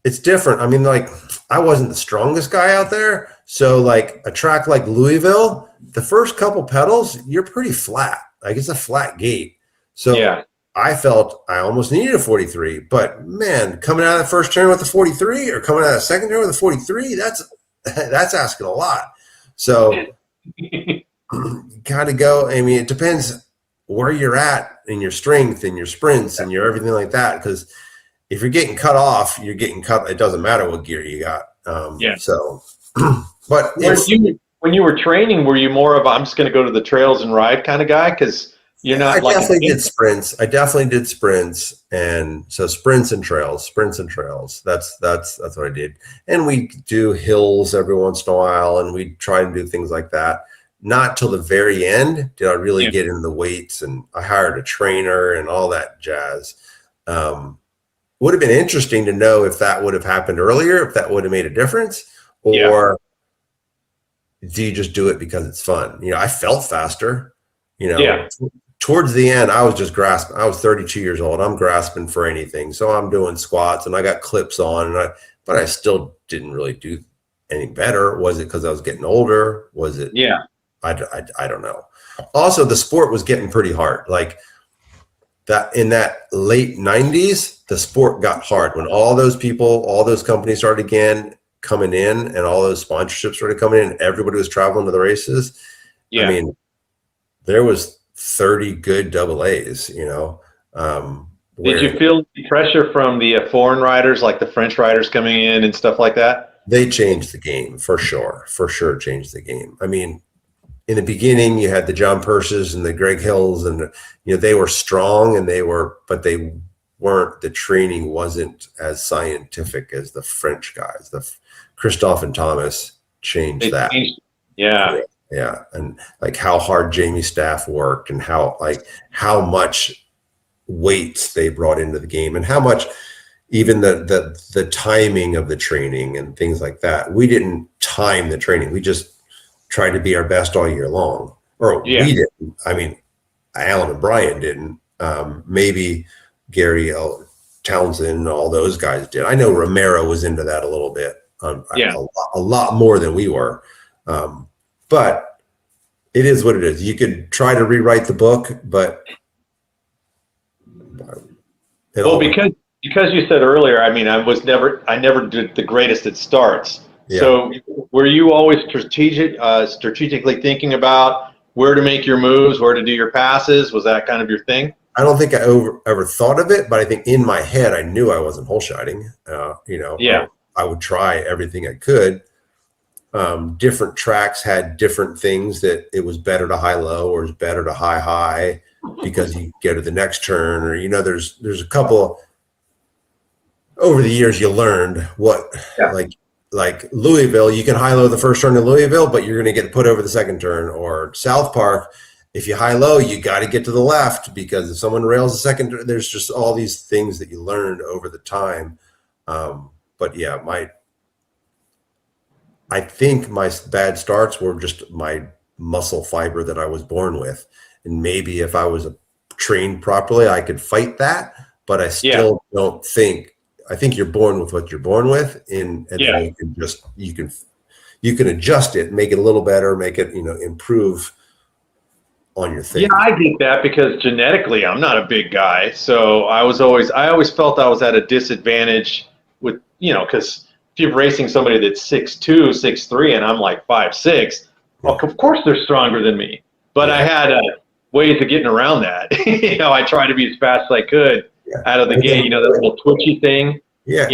It's different. I mean, like, I wasn't the strongest guy out there. So like a track like Louisville, the first couple pedals, you're pretty flat. Like, it's a flat gate. So I felt I almost needed a 43, but man, coming out of the first turn with a 43 or coming out of the second turn with a 43, that's asking a lot. So you gotta go. I mean, it depends where you're at in your strength and your sprints and your everything like that. Because if you're getting cut off, you're getting cut. It doesn't matter what gear you got. So, but when you were training, were you more of I'm just going to go to the trails and ride kind of guy? Because you're not. I definitely did sprints, and so sprints and trails. That's what I did. And we do hills every once in a while, and we try and do things like that. Not till the very end did I really get into the weights, and I hired a trainer and all that jazz. Would have been interesting to know if that would have happened earlier, if that would have made a difference, or do you just do it because it's fun? I felt faster, towards the end, I was just grasping. I was 32 years old. I'm grasping for anything. So I'm doing squats and I got clips on, but I still didn't really do any better. Was it because I was getting older? Was it? Yeah. I don't know. Also, the sport was getting pretty hard. Like, that in that late 90s, the sport got hard when all those companies started again coming in, and all those sponsorships started coming in. Everybody was traveling to the races. I mean, there was 30 good double A's, Did you feel the pressure from the foreign riders, like the French riders coming in and stuff like that? They changed the game for sure changed the game. I mean, in the beginning, you had the John Purses and the Greg Hills, and they were strong, but they weren't. The training wasn't as scientific as the French guys. The Christophe and Thomas changed that. Yeah, and like how hard Jamie Staff worked, and how much weights they brought into the game, and how much even the timing of the training and things like that. We didn't time the training. We just tried to be our best all year long. We didn't. I mean, Alan and Brian didn't. Maybe Gary Townsend and all those guys did. I know Romero was into that a little bit, a lot more than we were. But it is what it is. You could try to rewrite the book, but because you said earlier, I mean, I never did the greatest at starts. So were you always strategically thinking about where to make your moves, where to do your passes? Was that kind of your thing? I don't think I ever thought of it, but I think in my head I knew I wasn't hole shotting. I would try everything I could. Different tracks had different things that it was better to high low or it's better to high high because you get to the next turn, or there's a couple over the years you learned what like Louisville, you can high low the first turn in Louisville, but you're going to get put over the second turn. Or South Park, if you high low, you got to get to the left because if someone rails the second turn, there's just all these things that you learned over the time. But yeah, I think my bad starts were just my muscle fiber that I was born with. And maybe if I was trained properly, I could fight that, but I still don't think. I think you're born with what you're born with, and then you can adjust it, make it a little better, make it improve on your thing. Yeah, I get that because genetically I'm not a big guy, so I always felt I was at a disadvantage with because if you're racing somebody that's 6'2", 6'3", and I'm like 5'6", well, of course they're stronger than me. But I had ways of getting around that. I tried to be as fast as I could. Out of the gate, that little twitchy thing. Yeah,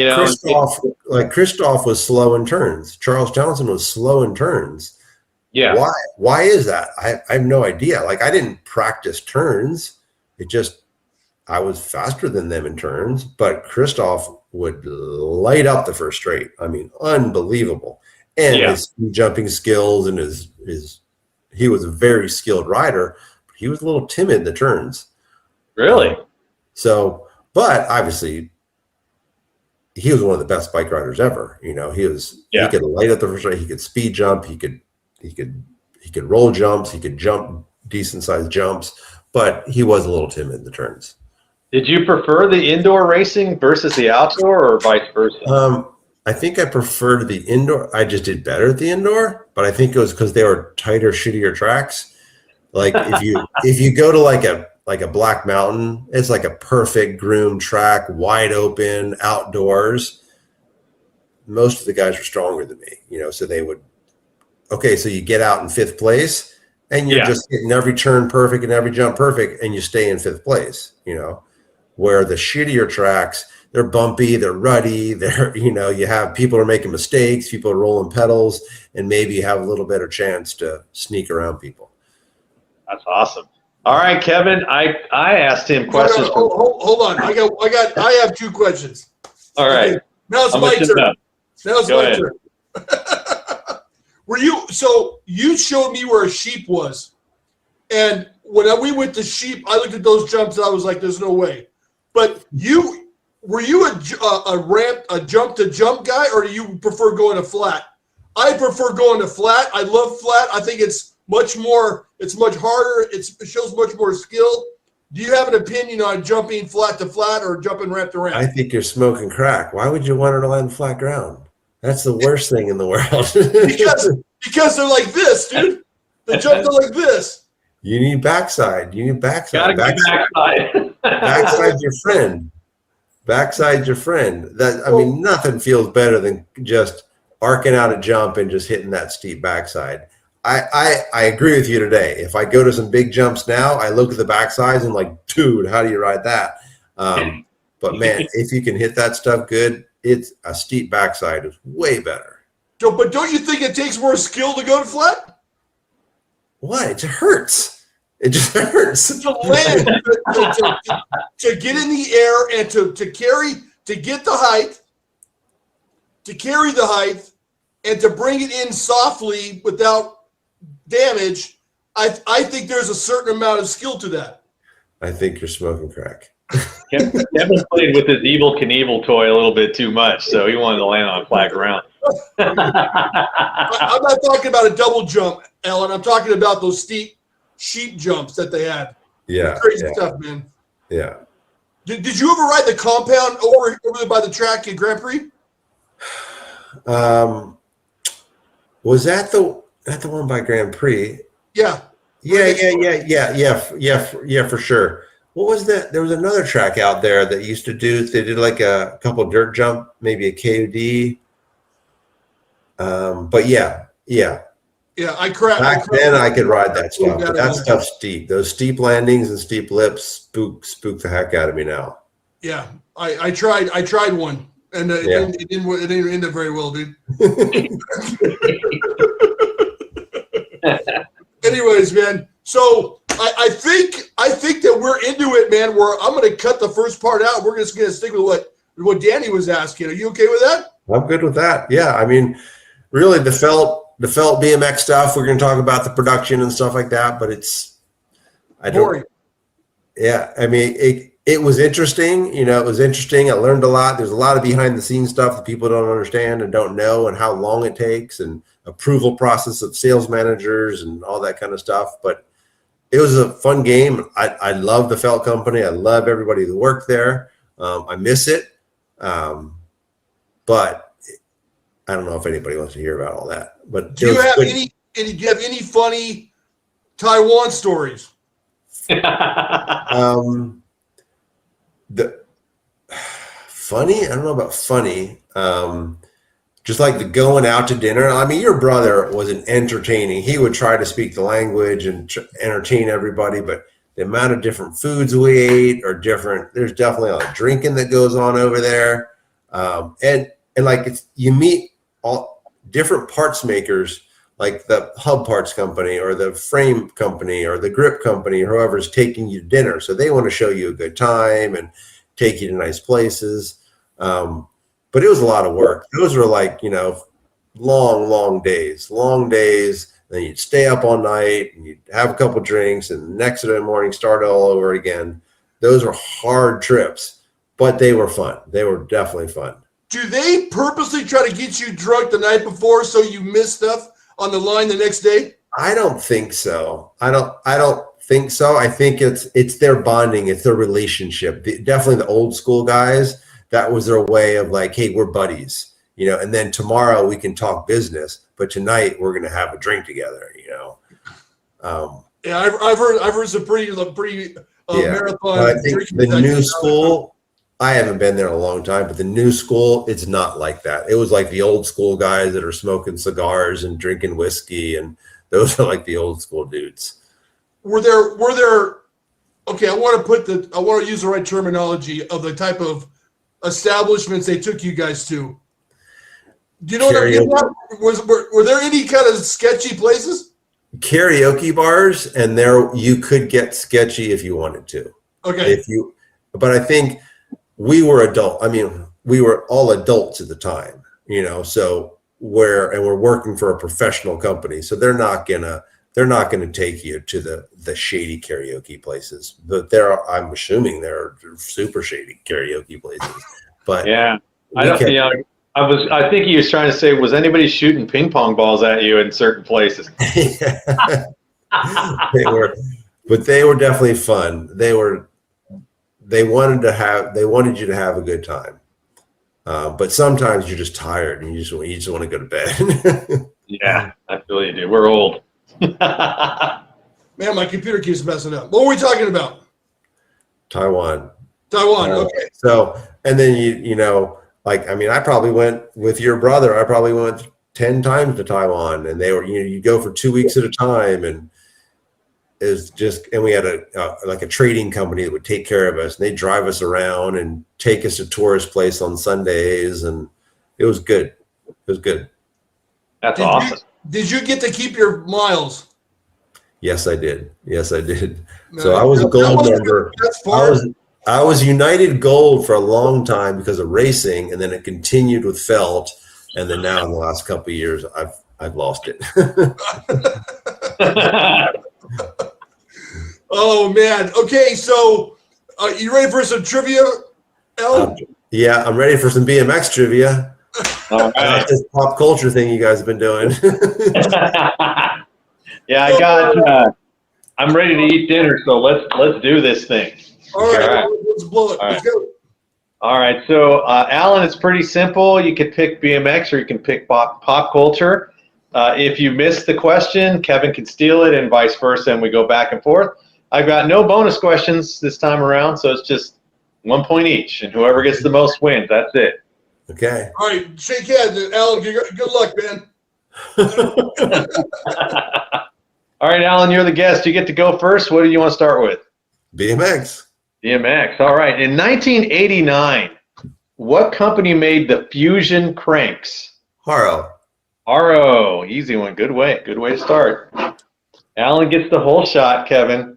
Christoph was slow in turns. Charles Johnson was slow in turns. Yeah. Why is that? I have no idea. Like, I didn't practice turns. I was faster than them in turns, but Christoph would light up the first straight. I mean, unbelievable. And his jumping skills and he was a very skilled rider, but he was a little timid in the turns. Really? But obviously, he was one of the best bike riders ever. He could light up the first rate. He could speed jump. He could roll jumps. He could jump decent sized jumps. But he was a little timid in the turns. Did you prefer the indoor racing versus the outdoor, or vice versa? I think I preferred the indoor. I just did better at the indoor, but I think it was because they were tighter, shittier tracks. Like if you go to like a Black Mountain, it's like a perfect groomed track, wide open, outdoors. Most of the guys were stronger than me, so they would. Okay, so you get out in 5th place, and you're just hitting every turn perfect and every jump perfect, and you stay in 5th place. Where the shittier tracks, they're bumpy, they're ruddy, you have people are making mistakes, people are rolling pedals, and maybe you have a little better chance to sneak around people. That's awesome. All right, Kevin. I asked him questions. Hold on. I have 2 questions. All right. Okay. Now it's my turn. Now it's my turn. You showed me where a sheep was, and when we went to sheep, I looked at those jumps and I was like, "There's no way." But were you a jump to jump guy, or do you prefer going to flat? I prefer going to flat. I love flat. I think it's much harder. It shows much more skill. Do you have an opinion on jumping flat to flat or jumping ramp to ramp? I think you're smoking crack. Why would you want to land flat ground? That's the worst thing in the world. because they're like this, dude. The jumps are like this. You need backside. Gotta get backside. Backside's your friend. Backside's your friend. Nothing feels better than just arcing out a jump and just hitting that steep backside. I agree with you today. If I go to some big jumps now, I look at the backsides and like, dude, how do you ride that? But man, if you can hit that stuff good, it's a steep backside is way better. But don't you think it takes more skill to go to flat? What? It hurts. It just hurts. To land, to get in the air and to get the height, to carry the height, and to bring it in softly without damage, I think there's a certain amount of skill to that. I think you're smoking crack. Kevin played with his Evel Knievel toy a little bit too much, so he wanted to land on flat ground. I'm not talking about a double jump, Alan. I'm talking about those steep sheep jumps that they had. Yeah. Crazy stuff, man. Yeah. Did you ever ride the compound over there by the track in Grand Prix? Was that the one by Grand Prix? Yeah. Yeah, for sure. What was that? There was another track out there that used to do, they did like a couple dirt jump, maybe a KOD. But yeah. Back then I could ride that stuff, but that stuff's steep. Those steep landings and steep lips spook the heck out of me now. Yeah, I tried one, and it didn't end up very well, dude. Anyways, man. So I think that we're into it, man. I'm going to cut the first part out. We're just going to stick with what Danny was asking. Are you okay with that? I'm good with that. Yeah, I mean, really, the felt BMX stuff. We're going to talk about the production and stuff like that, but boring. Yeah, I mean, it was interesting. You know, it was interesting. I learned a lot. There's a lot of behind the scenes stuff that people don't understand and don't know, and how long it takes, and approval process of sales managers and all that kind of stuff. But it was a fun game. I love the felt company. I love everybody that worked there. I miss it. But I don't know if anybody wants to hear about all that. But do you have any funny Taiwan stories? The funny, I don't know about funny. Just like the going out to dinner. I mean, your brother was an entertaining. He would try to speak the language and entertain everybody, but the amount of different foods we ate are different. There's definitely a lot of drinking that goes on over there. And like you meet all different parts makers, like the hub parts company or the frame company or the grip company, or whoever's taking you to dinner. So they want to show you a good time and take you to nice places. But it was a lot of work. Those were like, long days. Then you'd stay up all night and you'd have a couple drinks, and the next day morning start all over again. Those were hard trips, but they were fun. They were definitely fun. Do they purposely try to get you drunk the night before so you miss stuff on the line the next day? I don't think so. I don't think so. I think it's their bonding. It's their relationship. Definitely the old school guys, that was their way of like, hey, we're buddies, and then tomorrow we can talk business, but tonight we're going to have a drink together, Yeah, I've heard some pretty marathon. But I think the new school, I haven't been there in a long time, but the new school, it's not like that. It was like the old school guys that are smoking cigars and drinking whiskey, and those are like the old school dudes. Were there okay, I want to use the right terminology of the type of establishments they took you guys to. Do you know what I mean? Were there any kind of sketchy places? Karaoke bars, and there you could get sketchy if you wanted to. Okay. But I think we were adult. I mean, we were all adults at the time, so we're working for a professional company. So they're not gonna take you to the shady karaoke places. But I'm assuming there are super shady karaoke places. But yeah, I think he was trying to say, was anybody shooting ping pong balls at you in certain places? They were definitely fun. They wanted you to have a good time. But sometimes you're just tired and you just want to go to bed. Yeah, I feel you do. We're old. Man, my computer keeps messing up. What were we talking about? Taiwan. Okay. So, and then I probably went with your brother. I probably went 10 times to Taiwan, and they were, you go for 2 weeks at a time, and and we had a trading company that would take care of us, and they'd drive us around and take us to tourist place on Sundays, and it was good. It was good. That's awesome. Did you get to keep your miles? Yes, I did. No, so I was a gold member. I was United Gold for a long time because of racing, and then it continued with felt, and then now in the last couple of years, I've lost it. Oh man. Okay, so you ready for some trivia, El? Yeah, I'm ready for some BMX trivia. All right. Not this pop culture thing you guys have been doing. Yeah, I'm ready to eat dinner, so let's do this thing. All right. Let's blow it. All right. Let's go. All right, so Alan, it's pretty simple. You could pick BMX or you can pick pop culture. If you miss the question, Kevin can steal it and vice versa, and we go back and forth. I've got no bonus questions this time around, so it's just 1 point each, and whoever gets the most wins. That's it. Okay. All right, shake hands, Alan. Good luck, man. All right, Alan, you're the guest. You get to go first. What do you want to start with? BMX. BMX. All right. In 1989, what company made the Fusion cranks? Haro. Haro. Easy one. Good way. Good way to start. Alan gets the whole shot, Kevin.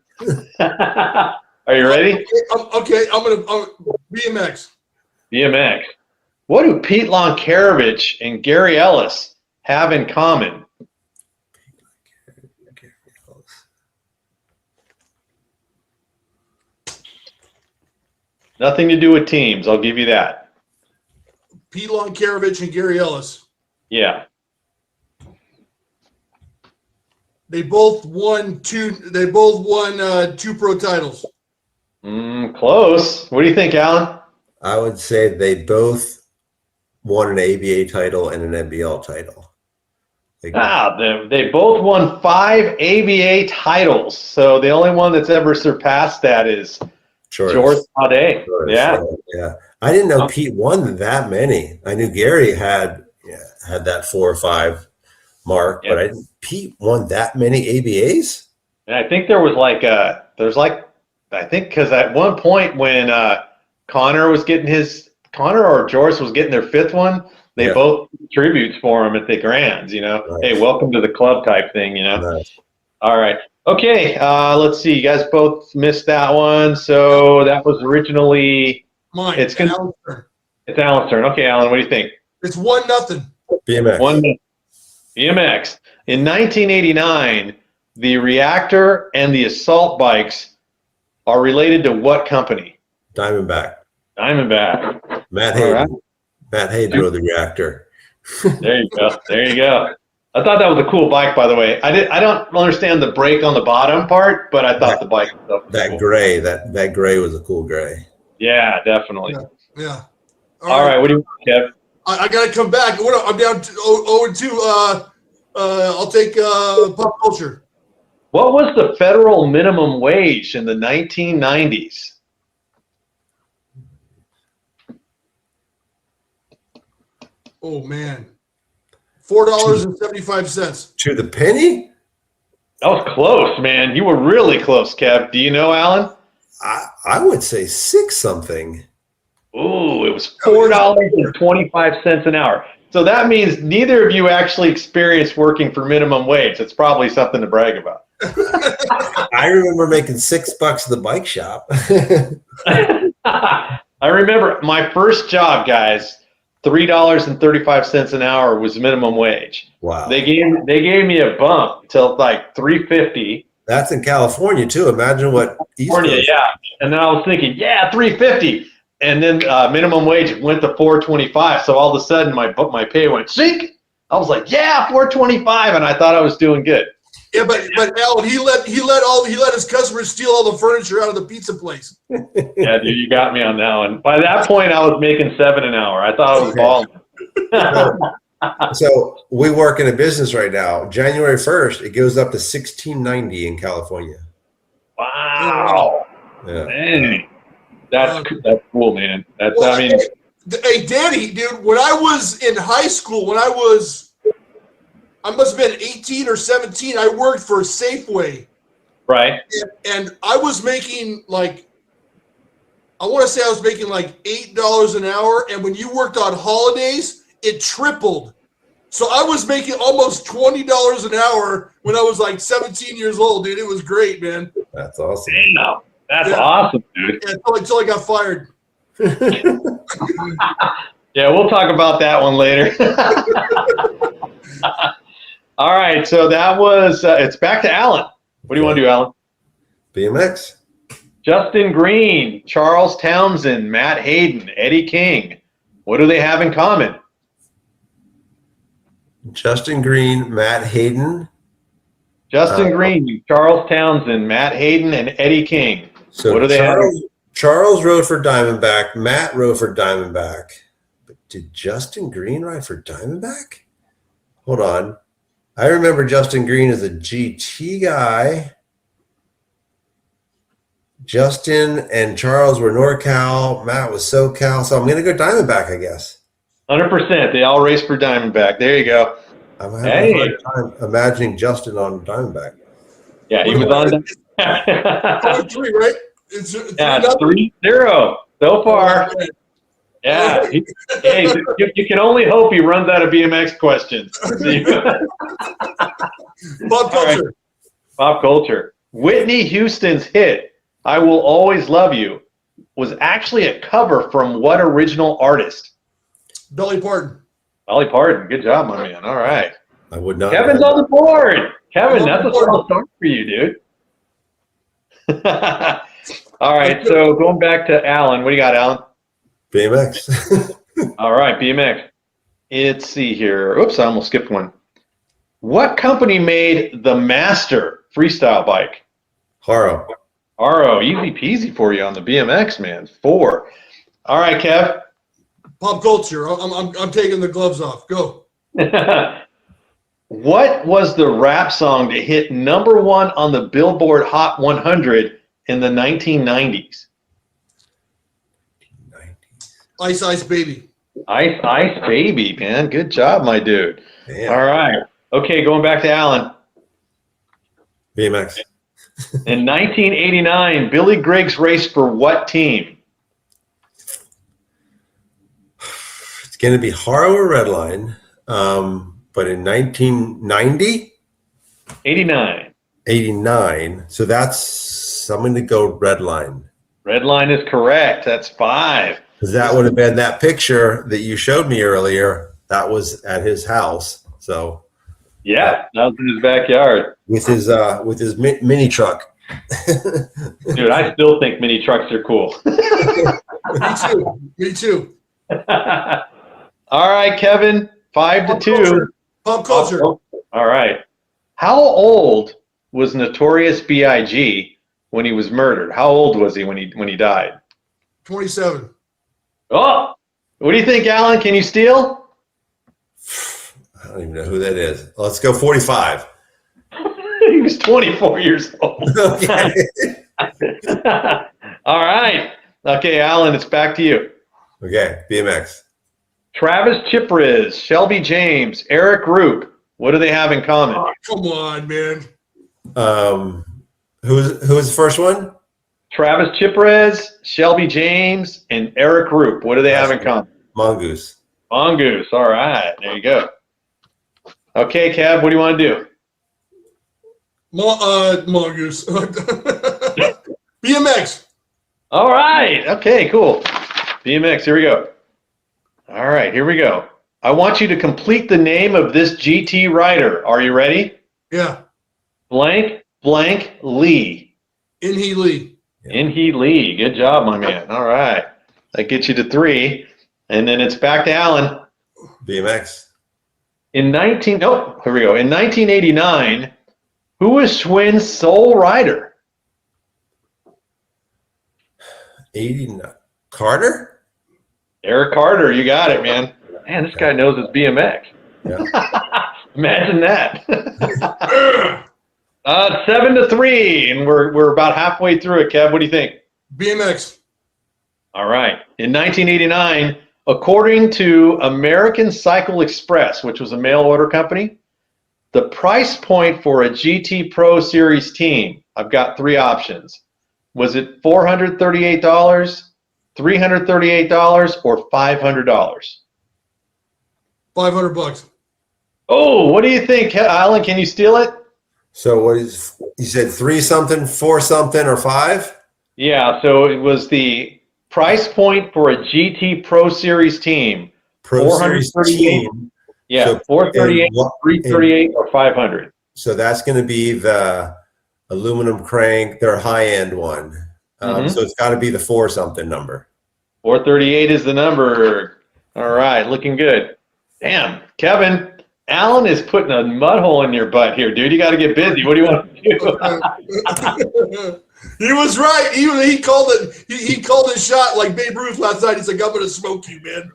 Are you ready? Okay, I'm gonna BMX. BMX. What do Pete Lonkarovich and Gary Ellis have in common? Nothing to do with teams. I'll give you that. Pete Lonkarovich and Gary Ellis. Yeah. They both won two pro titles. Close. What do you think, Alan? I would say they both won an ABA title and an NBL title. They both won 5 ABA titles. So the only one that's ever surpassed that is George Audet. Yeah. I didn't know Pete won that many. I knew Gary had that 4 or 5 mark, but Pete won that many ABAs. And I think there was because at one point when Connor or Joris was getting their 5th one, they both tributes for him at the Grands, Nice. Hey, welcome to the club type thing, Nice. All right. Okay, let's see. You guys both missed that one. So that was originally mine. It's Alan's turn. Okay, Alan, what do you think? It's 1-0. BMX. BMX. In 1989, the Reactor and the Assault bikes are related to what company? Diamondback. All Matt Hayden. right. Matt Hayden drove the Reactor. There you go. I thought that was a cool bike, by the way. I don't understand the brake on the bottom part, but I thought the bike was that cool. gray, that gray was a cool gray. Yeah, definitely. Yeah. All right. What do you want, Kev? I got to come back. I'm down to 0-2. I'll take pop culture. What was the federal minimum wage in the 1990s? Oh, man. $4.75. To the penny? That was close, man. You were really close, Kev. Do you know, Alan? I would say 6 something. Ooh, it was $4.25 an hour. So that means neither of you actually experienced working for minimum wage. It's probably something to brag about. I remember making $6 at the bike shop. I remember my first job, guys. $3.35 an hour was minimum wage. Wow. They gave me a bump till like $3.50. That's in California too. Imagine what East California, Coast. yeah. And then I was thinking, $3.50. And then minimum wage went to $4.25. So all of a sudden my pay went sink. I was like, $4.25, and I thought I was doing good. Yeah, but Alan, he let his customers steal all the furniture out of the pizza place. Yeah, dude, you got me on that one. By that point, I was making $7 an hour. I thought I was balling. So we work in a business right now. January 1st, it goes up to $16.90 in California. Wow. Yeah. Dang. That's cool, man. Hey, Danny, dude, when I was in high school, I must have been 18 or 17, I worked for Safeway. Right. And I was making I want to say I was making like $8 an hour. And when you worked on holidays, it tripled. So I was making almost $20 an hour when I was like 17 years old, dude. It was great, man. That's awesome. Damn. That's awesome, dude. Yeah, until I got fired. Yeah, we'll talk about that one later. All right, so that was it's back to Alan. What do you want to do, Alan? BMX. Justin Green, Charles Townsend, Matt Hayden, Eddie King. What do they have in common? Justin Green, Matt Hayden. Justin Green, Charles Townsend, Matt Hayden, and Eddie King. So what do they have? Charles rode for Diamondback. Matt rode for Diamondback. But did Justin Green ride for Diamondback? Hold on. I remember Justin Green as a GT guy. Justin and Charles were NorCal. Matt was SoCal. So I'm going to go Diamondback, I guess. 100%. They all race for Diamondback. There you go. I'm having a hard time imagining Justin on Diamondback. Yeah, he was on. 3, right? It's 3-0 so far. Yeah. Hey, you can only hope he runs out of BMX questions. Pop culture. Right. Pop culture. Whitney Houston's hit, I Will Always Love You, was actually a cover from what original artist? Dolly Parton. Dolly Parton. Good job, my man. All right. I would not. Kevin's on the board. Kevin, that's a strong start for you, dude. All right, so going back to Alan. What do you got, Alan? BMX. All right, BMX. Let's see here. Oops, I almost skipped one. What company made the Master freestyle bike? Haro. Haro, easy peasy for you on the BMX, man. 4. All right, Kev. Pop culture. I'm taking the gloves off. Go. What was the rap song that hit #1 on the Billboard Hot 100 in the 1990s? Ice Ice Baby. Ice Ice Baby, man. Good job, my dude. Damn. All right. Okay, going back to Alan. BMX. In 1989, Billy Griggs raced for what team? It's going to be Haro or Redline. But in 1990? 89. So that's, I'm going to go Redline. Redline is correct. That's 5. Because that would have been that picture that you showed me earlier. That was at his house. So yeah, that was in his backyard with his mini truck. Dude, I still think mini trucks are cool. Me too. All right, Kevin. 5-2. Pop culture. All right. How old was Notorious B.I.G. when he was murdered? How old was he when he died? 27. Oh, what do you think, Alan? Can you steal? I don't even know who that is. Let's go 45. He was 24 years old. Okay. All right. Okay, Alan, it's back to you. Okay, BMX. Travis Chipriz, Shelby James, Eric Roop. What do they have in common? Oh, come on, man. Who was the first one? Travis Chipriz, Shelby James, and Eric Roop. What do they have in common? Mongoose. Mongoose. All right. There you go. Okay, Kev, what do you want to do? Mongoose. BMX. All right. Okay, cool. BMX, here we go. All right, here we go. I want you to complete the name of this GT rider. Are you ready? Yeah. Blank, blank, Lee. In-He Lee. In-He Lee. Good job, my man. All right. That gets you to 3. And then it's back to Alan. BMX. Here we go. In 1989, who was Schwinn's sole rider? 89. Carter? Eric Carter. You got it, man. Man, this guy knows his BMX. Yeah. Imagine that. 7-3, and we're about halfway through it, Kev. What do you think? BMX. All right. In 1989, according to American Cycle Express, which was a mail order company, the price point for a GT Pro Series team, I've got 3 options. Was it $438, $338, or $500? $500. Oh, what do you think, Alan? Can you steal it? So what is, you said 3 something, 4 something, or 5? Yeah, so it was the price point for a GT Pro Series team. Pro Series team. Yeah, So 438, 338, or 500. So that's going to be the aluminum crank, their high-end one. So it's got to be the 4 something number. 438 is the number. All right, looking good. Damn, Kevin, Alan is putting a mud hole in your butt here, dude. You got to get busy. What do you want to do? He was right. He called it. He called his shot like Babe Ruth last night. He's like, "I'm gonna smoke you, man."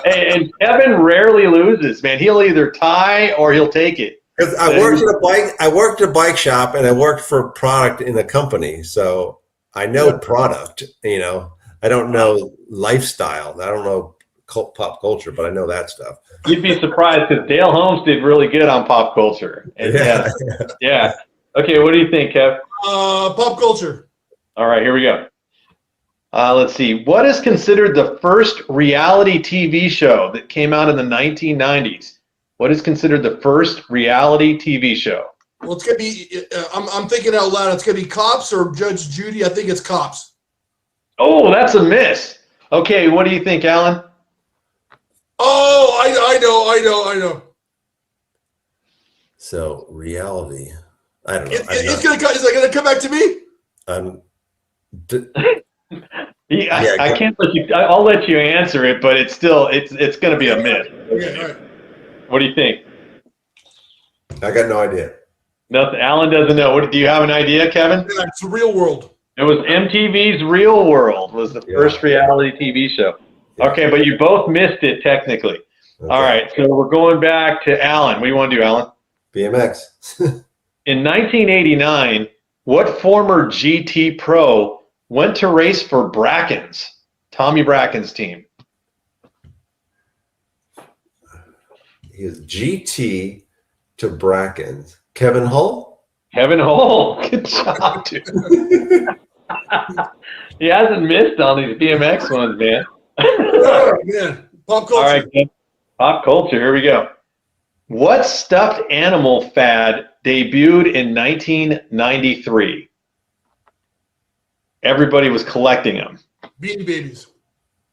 And Kevin rarely loses, man. He'll either tie or he'll take it. Because I worked at a bike shop, and I worked for product in a company, so I know product. I don't know lifestyle. I don't know pop culture, but I know that stuff. You'd be surprised because Dale Holmes did really good on pop culture. And yeah. Okay, what do you think, Kev? Pop culture. All right, here we go. Let's see. What is considered the first reality TV show that came out in the 1990s? What is considered the first reality TV show? Well, it's gonna be. I'm thinking out loud. It's gonna be Cops or Judge Judy. I think it's Cops. Oh, that's a miss. Okay, what do you think, Alan? Oh, I know. So reality. I don't know. Is it gonna come back to me? I can't let you. I'll let you answer it, but it's going to be a miss. Okay, all right. What do you think? I got no idea. Nothing. Alan doesn't know. Do you have an idea, Kevin? Yeah, it's the Real World. It was MTV's Real World was the first reality TV show. Yeah. Okay, but you both missed it technically. Okay. All right, so we're going back to Alan. What do you want to do, Alan? BMX. In 1989, what former GT pro went to race for Bracken's, Tommy Bracken's team? He is GT to Bracken's. Kevin Hull? Kevin Hull. Good job, dude. He hasn't missed on these BMX ones, man. Oh, man. Pop culture. All right, pop culture. Here we go. What stuffed animal fad debuted in 1993? Everybody was collecting them. Beanie Babies.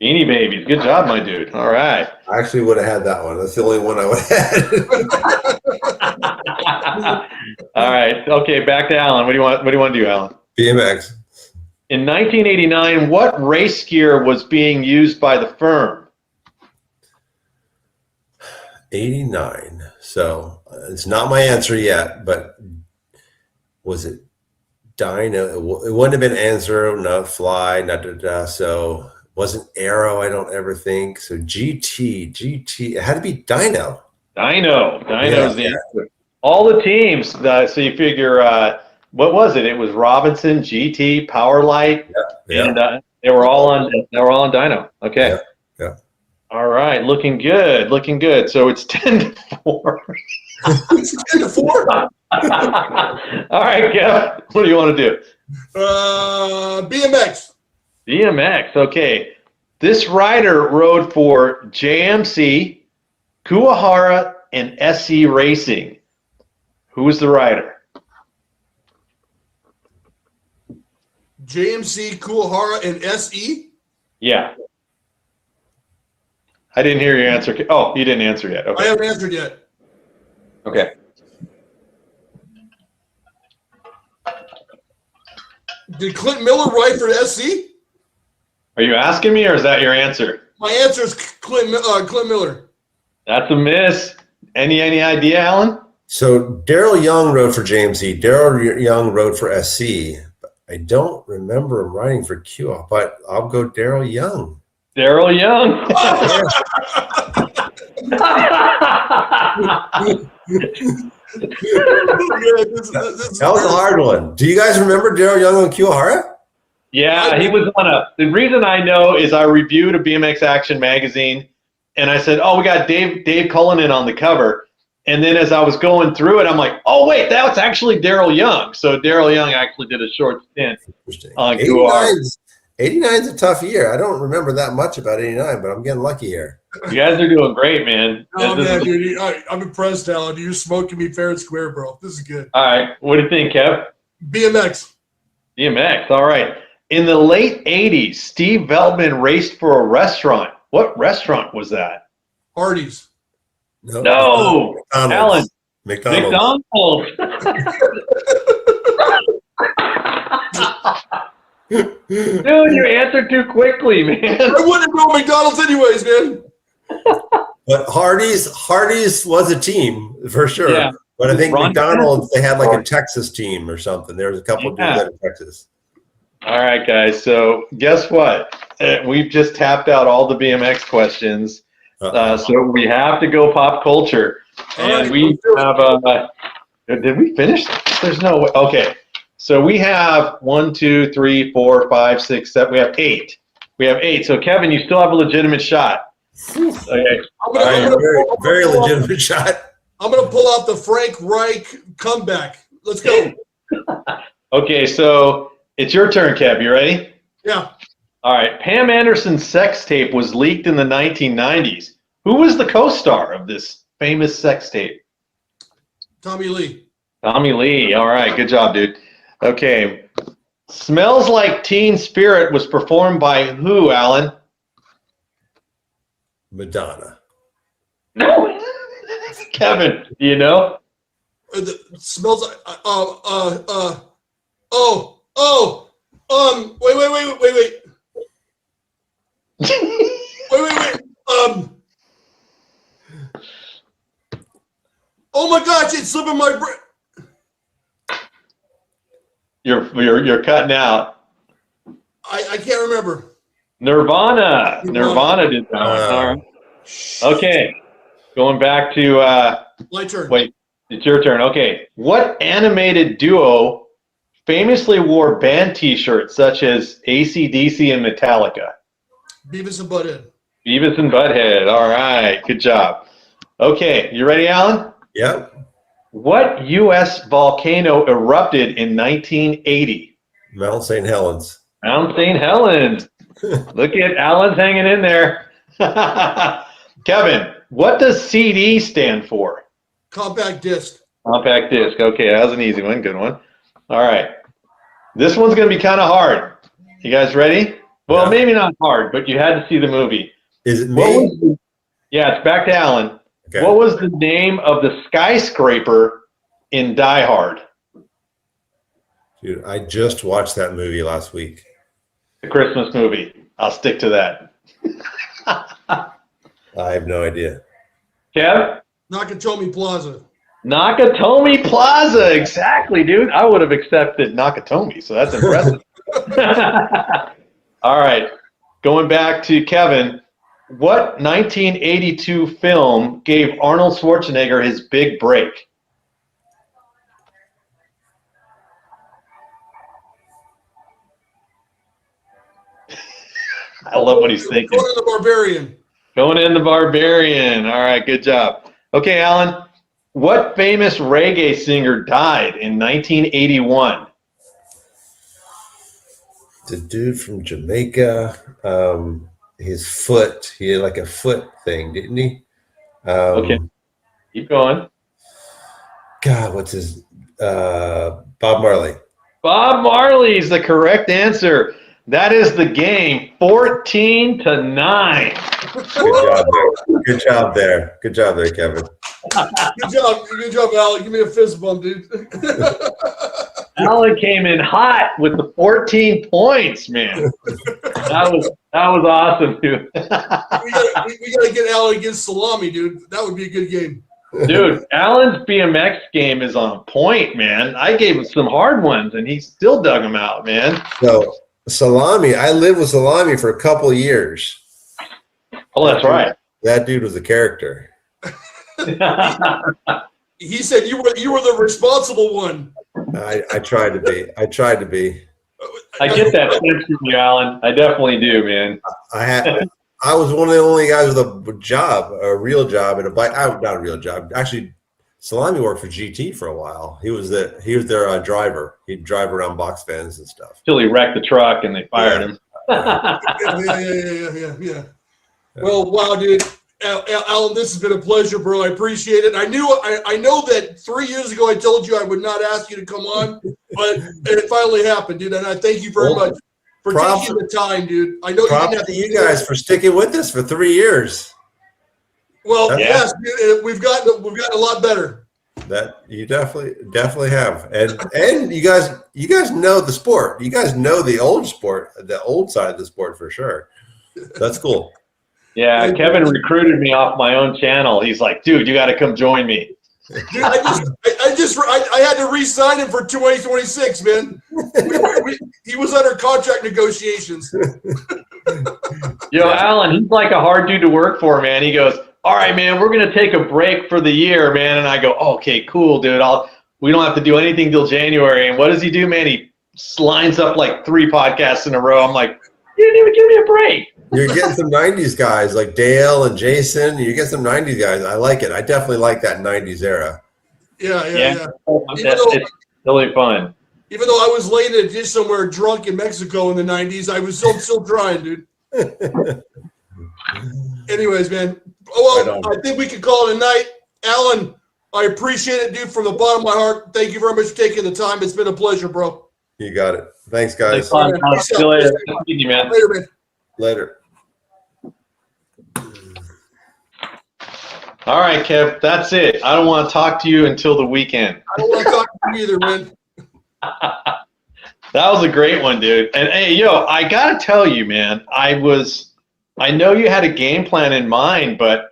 Beanie Babies. Good job, my dude. All right. I actually would have had that one. That's the only one I would have had. All right. Okay, back to Alan. What do you want to do, Alan? BMX. In 1989, what race gear was being used by the firm? 89. So it's not my answer yet, but was it Dyno? It wouldn't have been Answer, not Fly, so it wasn't Arrow, I don't ever think. So GT, it had to be Dyno. Dyno's the answer. All the teams, so you figure, what was it? It was Robinson, GT, Powerlight, and they were all on Dyno. Okay. Yeah. All right, looking good. So it's 10-4. It's 10-4. All right, Kev, what do you want to do? BMX. BMX, okay. This rider rode for JMC, Kuwahara, and SC Racing. Who was the rider? JMC, Kuwahara, and SE? Yeah. I didn't hear your answer. Oh, you didn't answer yet. Okay. I haven't answered yet. Okay. Did Clint Miller ride for SC? Are you asking me, or is that your answer? My answer is Clint Miller. That's a miss. Any idea, Alan? So Daryl Young rode for JMC. Daryl Young rode for SC. I don't remember him riding for Q, but I'll go Daryl Young. Daryl Young. That was a hard one. Do you guys remember Daryl Young on Kuwahara? Yeah, he was on the reason I know is I reviewed a BMX Action magazine, and I said, oh, we got Dave Cullinan on the cover. And then as I was going through it, I'm like, oh, wait, that's actually Daryl Young. So Daryl Young actually did a short stint on Kuwahara. 89 is a tough year. I don't remember that much about 89, but I'm getting lucky here. You guys are doing great, man. Oh, man, dude. I'm impressed, Alan. You're smoking me fair and square, bro. This is good. All right. What do you think, Kev? BMX. BMX. All right. In the late 80s, Steve Veltman raced for a restaurant. What restaurant was that? Hardee's. No. Alan. McDonald's. Dude, you answered too quickly, man. I wouldn't go McDonald's anyways, man. But Hardee's was a team for sure. Yeah. But I think McDonald's, they had like a Texas team or something. There was a couple of dudes out of Texas. All right, guys. So guess what? We've just tapped out all the BMX questions. So we have to go pop culture. And we have did we finish? There's no way. Okay. So we have 1, 2, 3, 4, 5, 6, 7. We have 8. So Kevin, you still have a legitimate shot. Okay. Very legitimate shot. I'm going to pull out the Frank Reich comeback. Let's go. Okay, so it's your turn, Kev. You ready? Yeah. All right. Pam Anderson's sex tape was leaked in the 1990s. Who was the co-star of this famous sex tape? Tommy Lee. Tommy Lee. All right. Good job, dude. Okay. Smells Like Teen Spirit was performed by who, Alan? Madonna. No. Kevin, do you know? Smells like wait. Oh my gosh, it's slipping my brain. You're cutting out. I can't remember. Nirvana did that one. All right. Okay. Going back to My turn. wait, it's your turn. Okay. What animated duo famously wore band t-shirts such as AC/DC and Metallica? Beavis and Butthead. Beavis and Butthead. All right. Good job. Okay. You ready, Alan? Yep. What U.S. volcano erupted in 1980? Mount St. Helens. Mount St. Helens. Look at Alan's hanging in there. Kevin, what does CD stand for? Compact disc. Compact disc. Okay, that was an easy one. Good one. All right. This one's going to be kind of hard. You guys ready? Well, Yeah. maybe not hard, but you had to see the movie. Is it me? Yeah, it's back to Alan. Okay. What was the name of the skyscraper in Die Hard? Dude, I just watched that movie last week. The Christmas movie. I'll stick to that. I have no idea. Kev? Nakatomi Plaza. Nakatomi Plaza. Exactly, dude. I would have accepted Nakatomi, so that's impressive. All right. Going back to Kevin. What 1982 film gave Arnold Schwarzenegger his big break? I love what he's thinking. Conan the Barbarian. Conan the Barbarian. All right, good job. Okay, Alan. What famous reggae singer died in 1981? The dude from Jamaica, his foot, he had like a foot thing, didn't he? Okay, keep going. God, what's his, Bob Marley. Bob Marley is the correct answer. That is the game, 14-9. Good job there. Good job there, Kevin. Good job, Alan. Give me a fist bump, dude. Alan came in hot with the 14 points, man. That was awesome, dude. we gotta get Alan against Salami, dude. That would be a good game. Dude, Alan's BMX game is on point, man. I gave him some hard ones, and he still dug them out, man. So, Salami, I lived with Salami for a couple of years. Oh, that's right. That dude was a character. He said you were the responsible one. I tried to be. I get that sense from you, Alan. I definitely do, man. I was one of the only guys with a job, a real job, and a bike. Not a real job. Actually, Salami worked for GT for a while. He was their driver. He'd drive around box vans and stuff. Till he wrecked the truck and they fired him. Yeah. Well, wow, dude. Alan, this has been a pleasure, bro. I appreciate it. I know that 3 years ago I told you I would not ask you to come on, but it finally happened, dude. And I thank you very much for taking the time, dude. I know you didn't have to you guys for sticking with us for 3 years. Well, yes, dude, we've gotten a lot better. That you definitely have, and you guys know the sport. You guys know the old sport, the old side of the sport for sure. That's cool. Yeah, Kevin recruited me off my own channel. He's like, dude, you got to come join me. Dude, I had to re-sign him for 2026, man. He was under contract negotiations. Yo, Alan, he's like a hard dude to work for, man. He goes, all right, man, we're going to take a break for the year, man. And I go, okay, cool, dude. We don't have to do anything till January. And what does he do, man? He lines up like 3 podcasts in a row. I'm like, You didn't even give me a break. You're getting some 90s guys like Dale and Jason. You get some 90s guys. I like it. I definitely like that 90s era. Yeah. It's really fun. Even though I was laying in a dish somewhere drunk in Mexico in the 90s, I was still trying, dude. Anyways, man. Well, I think we can call it a night. Alan, I appreciate it, dude, from the bottom of my heart. Thank you very much for taking the time. It's been a pleasure, bro. You got it. Thanks, guys. See you later. Thank you, man. Later, man. Later. All right, Kev, that's it. I don't want to talk to you until the weekend. I don't want to talk to you either, man. That was a great one, dude. And hey, yo, I gotta tell you, man, I know you had a game plan in mind, but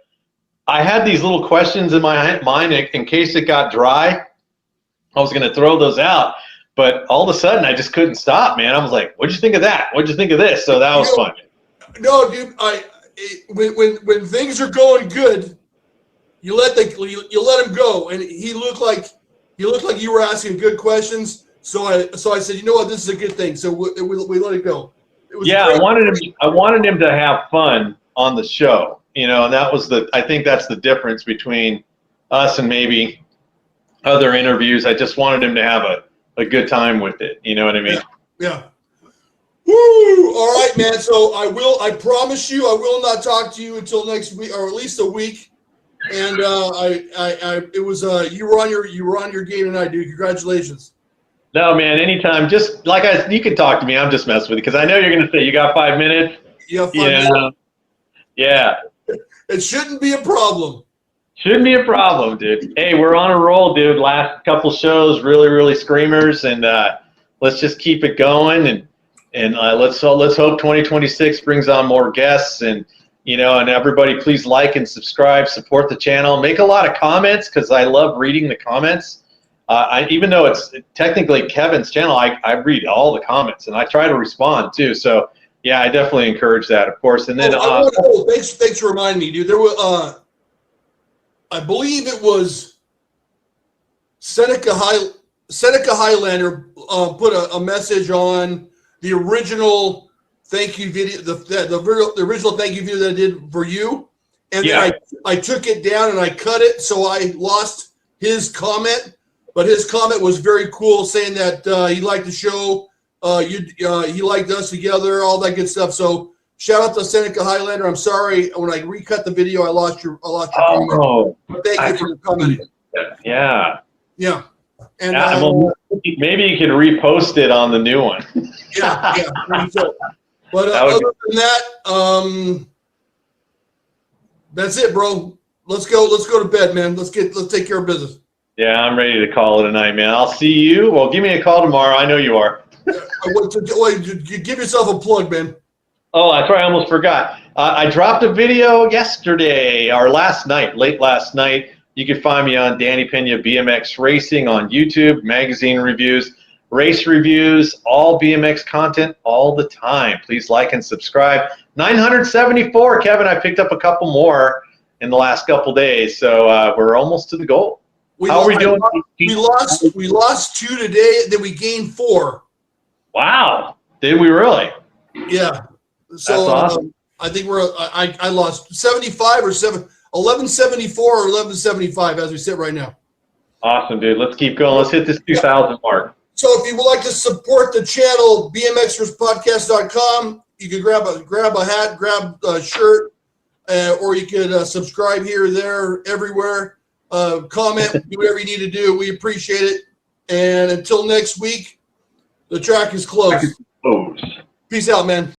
I had these little questions in my mind in case it got dry. I was gonna throw those out, but all of a sudden I just couldn't stop, man. I was like, "What'd you think of that? What'd you think of this?" So that was fun. No, dude, when things are going good, you let him go, and he looked like you were asking good questions. So I said, you know what, this is a good thing. So we let it go. I wanted him to have fun on the show, and I think that's the difference between us and maybe other interviews. I just wanted him to have a good time with it. You know what I mean? Yeah. Woo! All right, man. So I promise you, I will not talk to you until next week, or at least a week. And you were on your game tonight, dude. Congratulations. No, man, anytime. Just you can talk to me. I'm just messing with you because I know you're going to say you got 5 minutes. You have 5 minutes? Yeah. It shouldn't be a problem. Shouldn't be a problem, dude. Hey, we're on a roll, dude. Last couple shows, really, really screamers, and let's just keep it going, and let's hope 2026 brings on more guests, and everybody, please like and subscribe, support the channel, make a lot of comments because I love reading the comments. Even though it's technically Kevin's channel, I read all the comments and I try to respond too. So yeah, I definitely encourage that, of course. And then thanks for reminding me, dude. There was I believe it was Seneca Highlander put a message on the original thank you video, the original thank you video that I did for you, and then I took it down and I cut it, so I lost his comment. But his comment was very cool, saying that he liked the show, he liked us together, all that good stuff. So shout out to Seneca Highlander. I'm sorry when I recut the video, I lost your comment. But thank you for commenting. Yeah. Yeah. And well, maybe you can repost it on the new one. Yeah. But other than that, that's it, bro. Let's go to bed, man. Let's take care of business. Yeah, I'm ready to call it a night, man. I'll see you. Well, give me a call tomorrow. I know you are. Give yourself a plug, man. Oh, that's right. I almost forgot. I dropped a video yesterday, or late last night. You can find me on Danny Pena BMX Racing on YouTube, magazine reviews, race reviews, all BMX content all the time. Please like and subscribe. 974, Kevin. I picked up a couple more in the last couple days, so we're almost to the goal. How are we doing? We lost 2 today, then we gained 4. Wow. Did we really? Yeah. So that's awesome. I think I lost 75 or 1174 or 1175 as we sit right now. Awesome, dude. Let's keep going. Let's hit this 2,000 mark. So if you would like to support the channel, BMXPERTSPodcast.com, you can grab a hat, grab a shirt, or you could subscribe here, there, everywhere. Comment, do whatever you need to do. We appreciate it. And until next week, the track is closed. Peace out, man.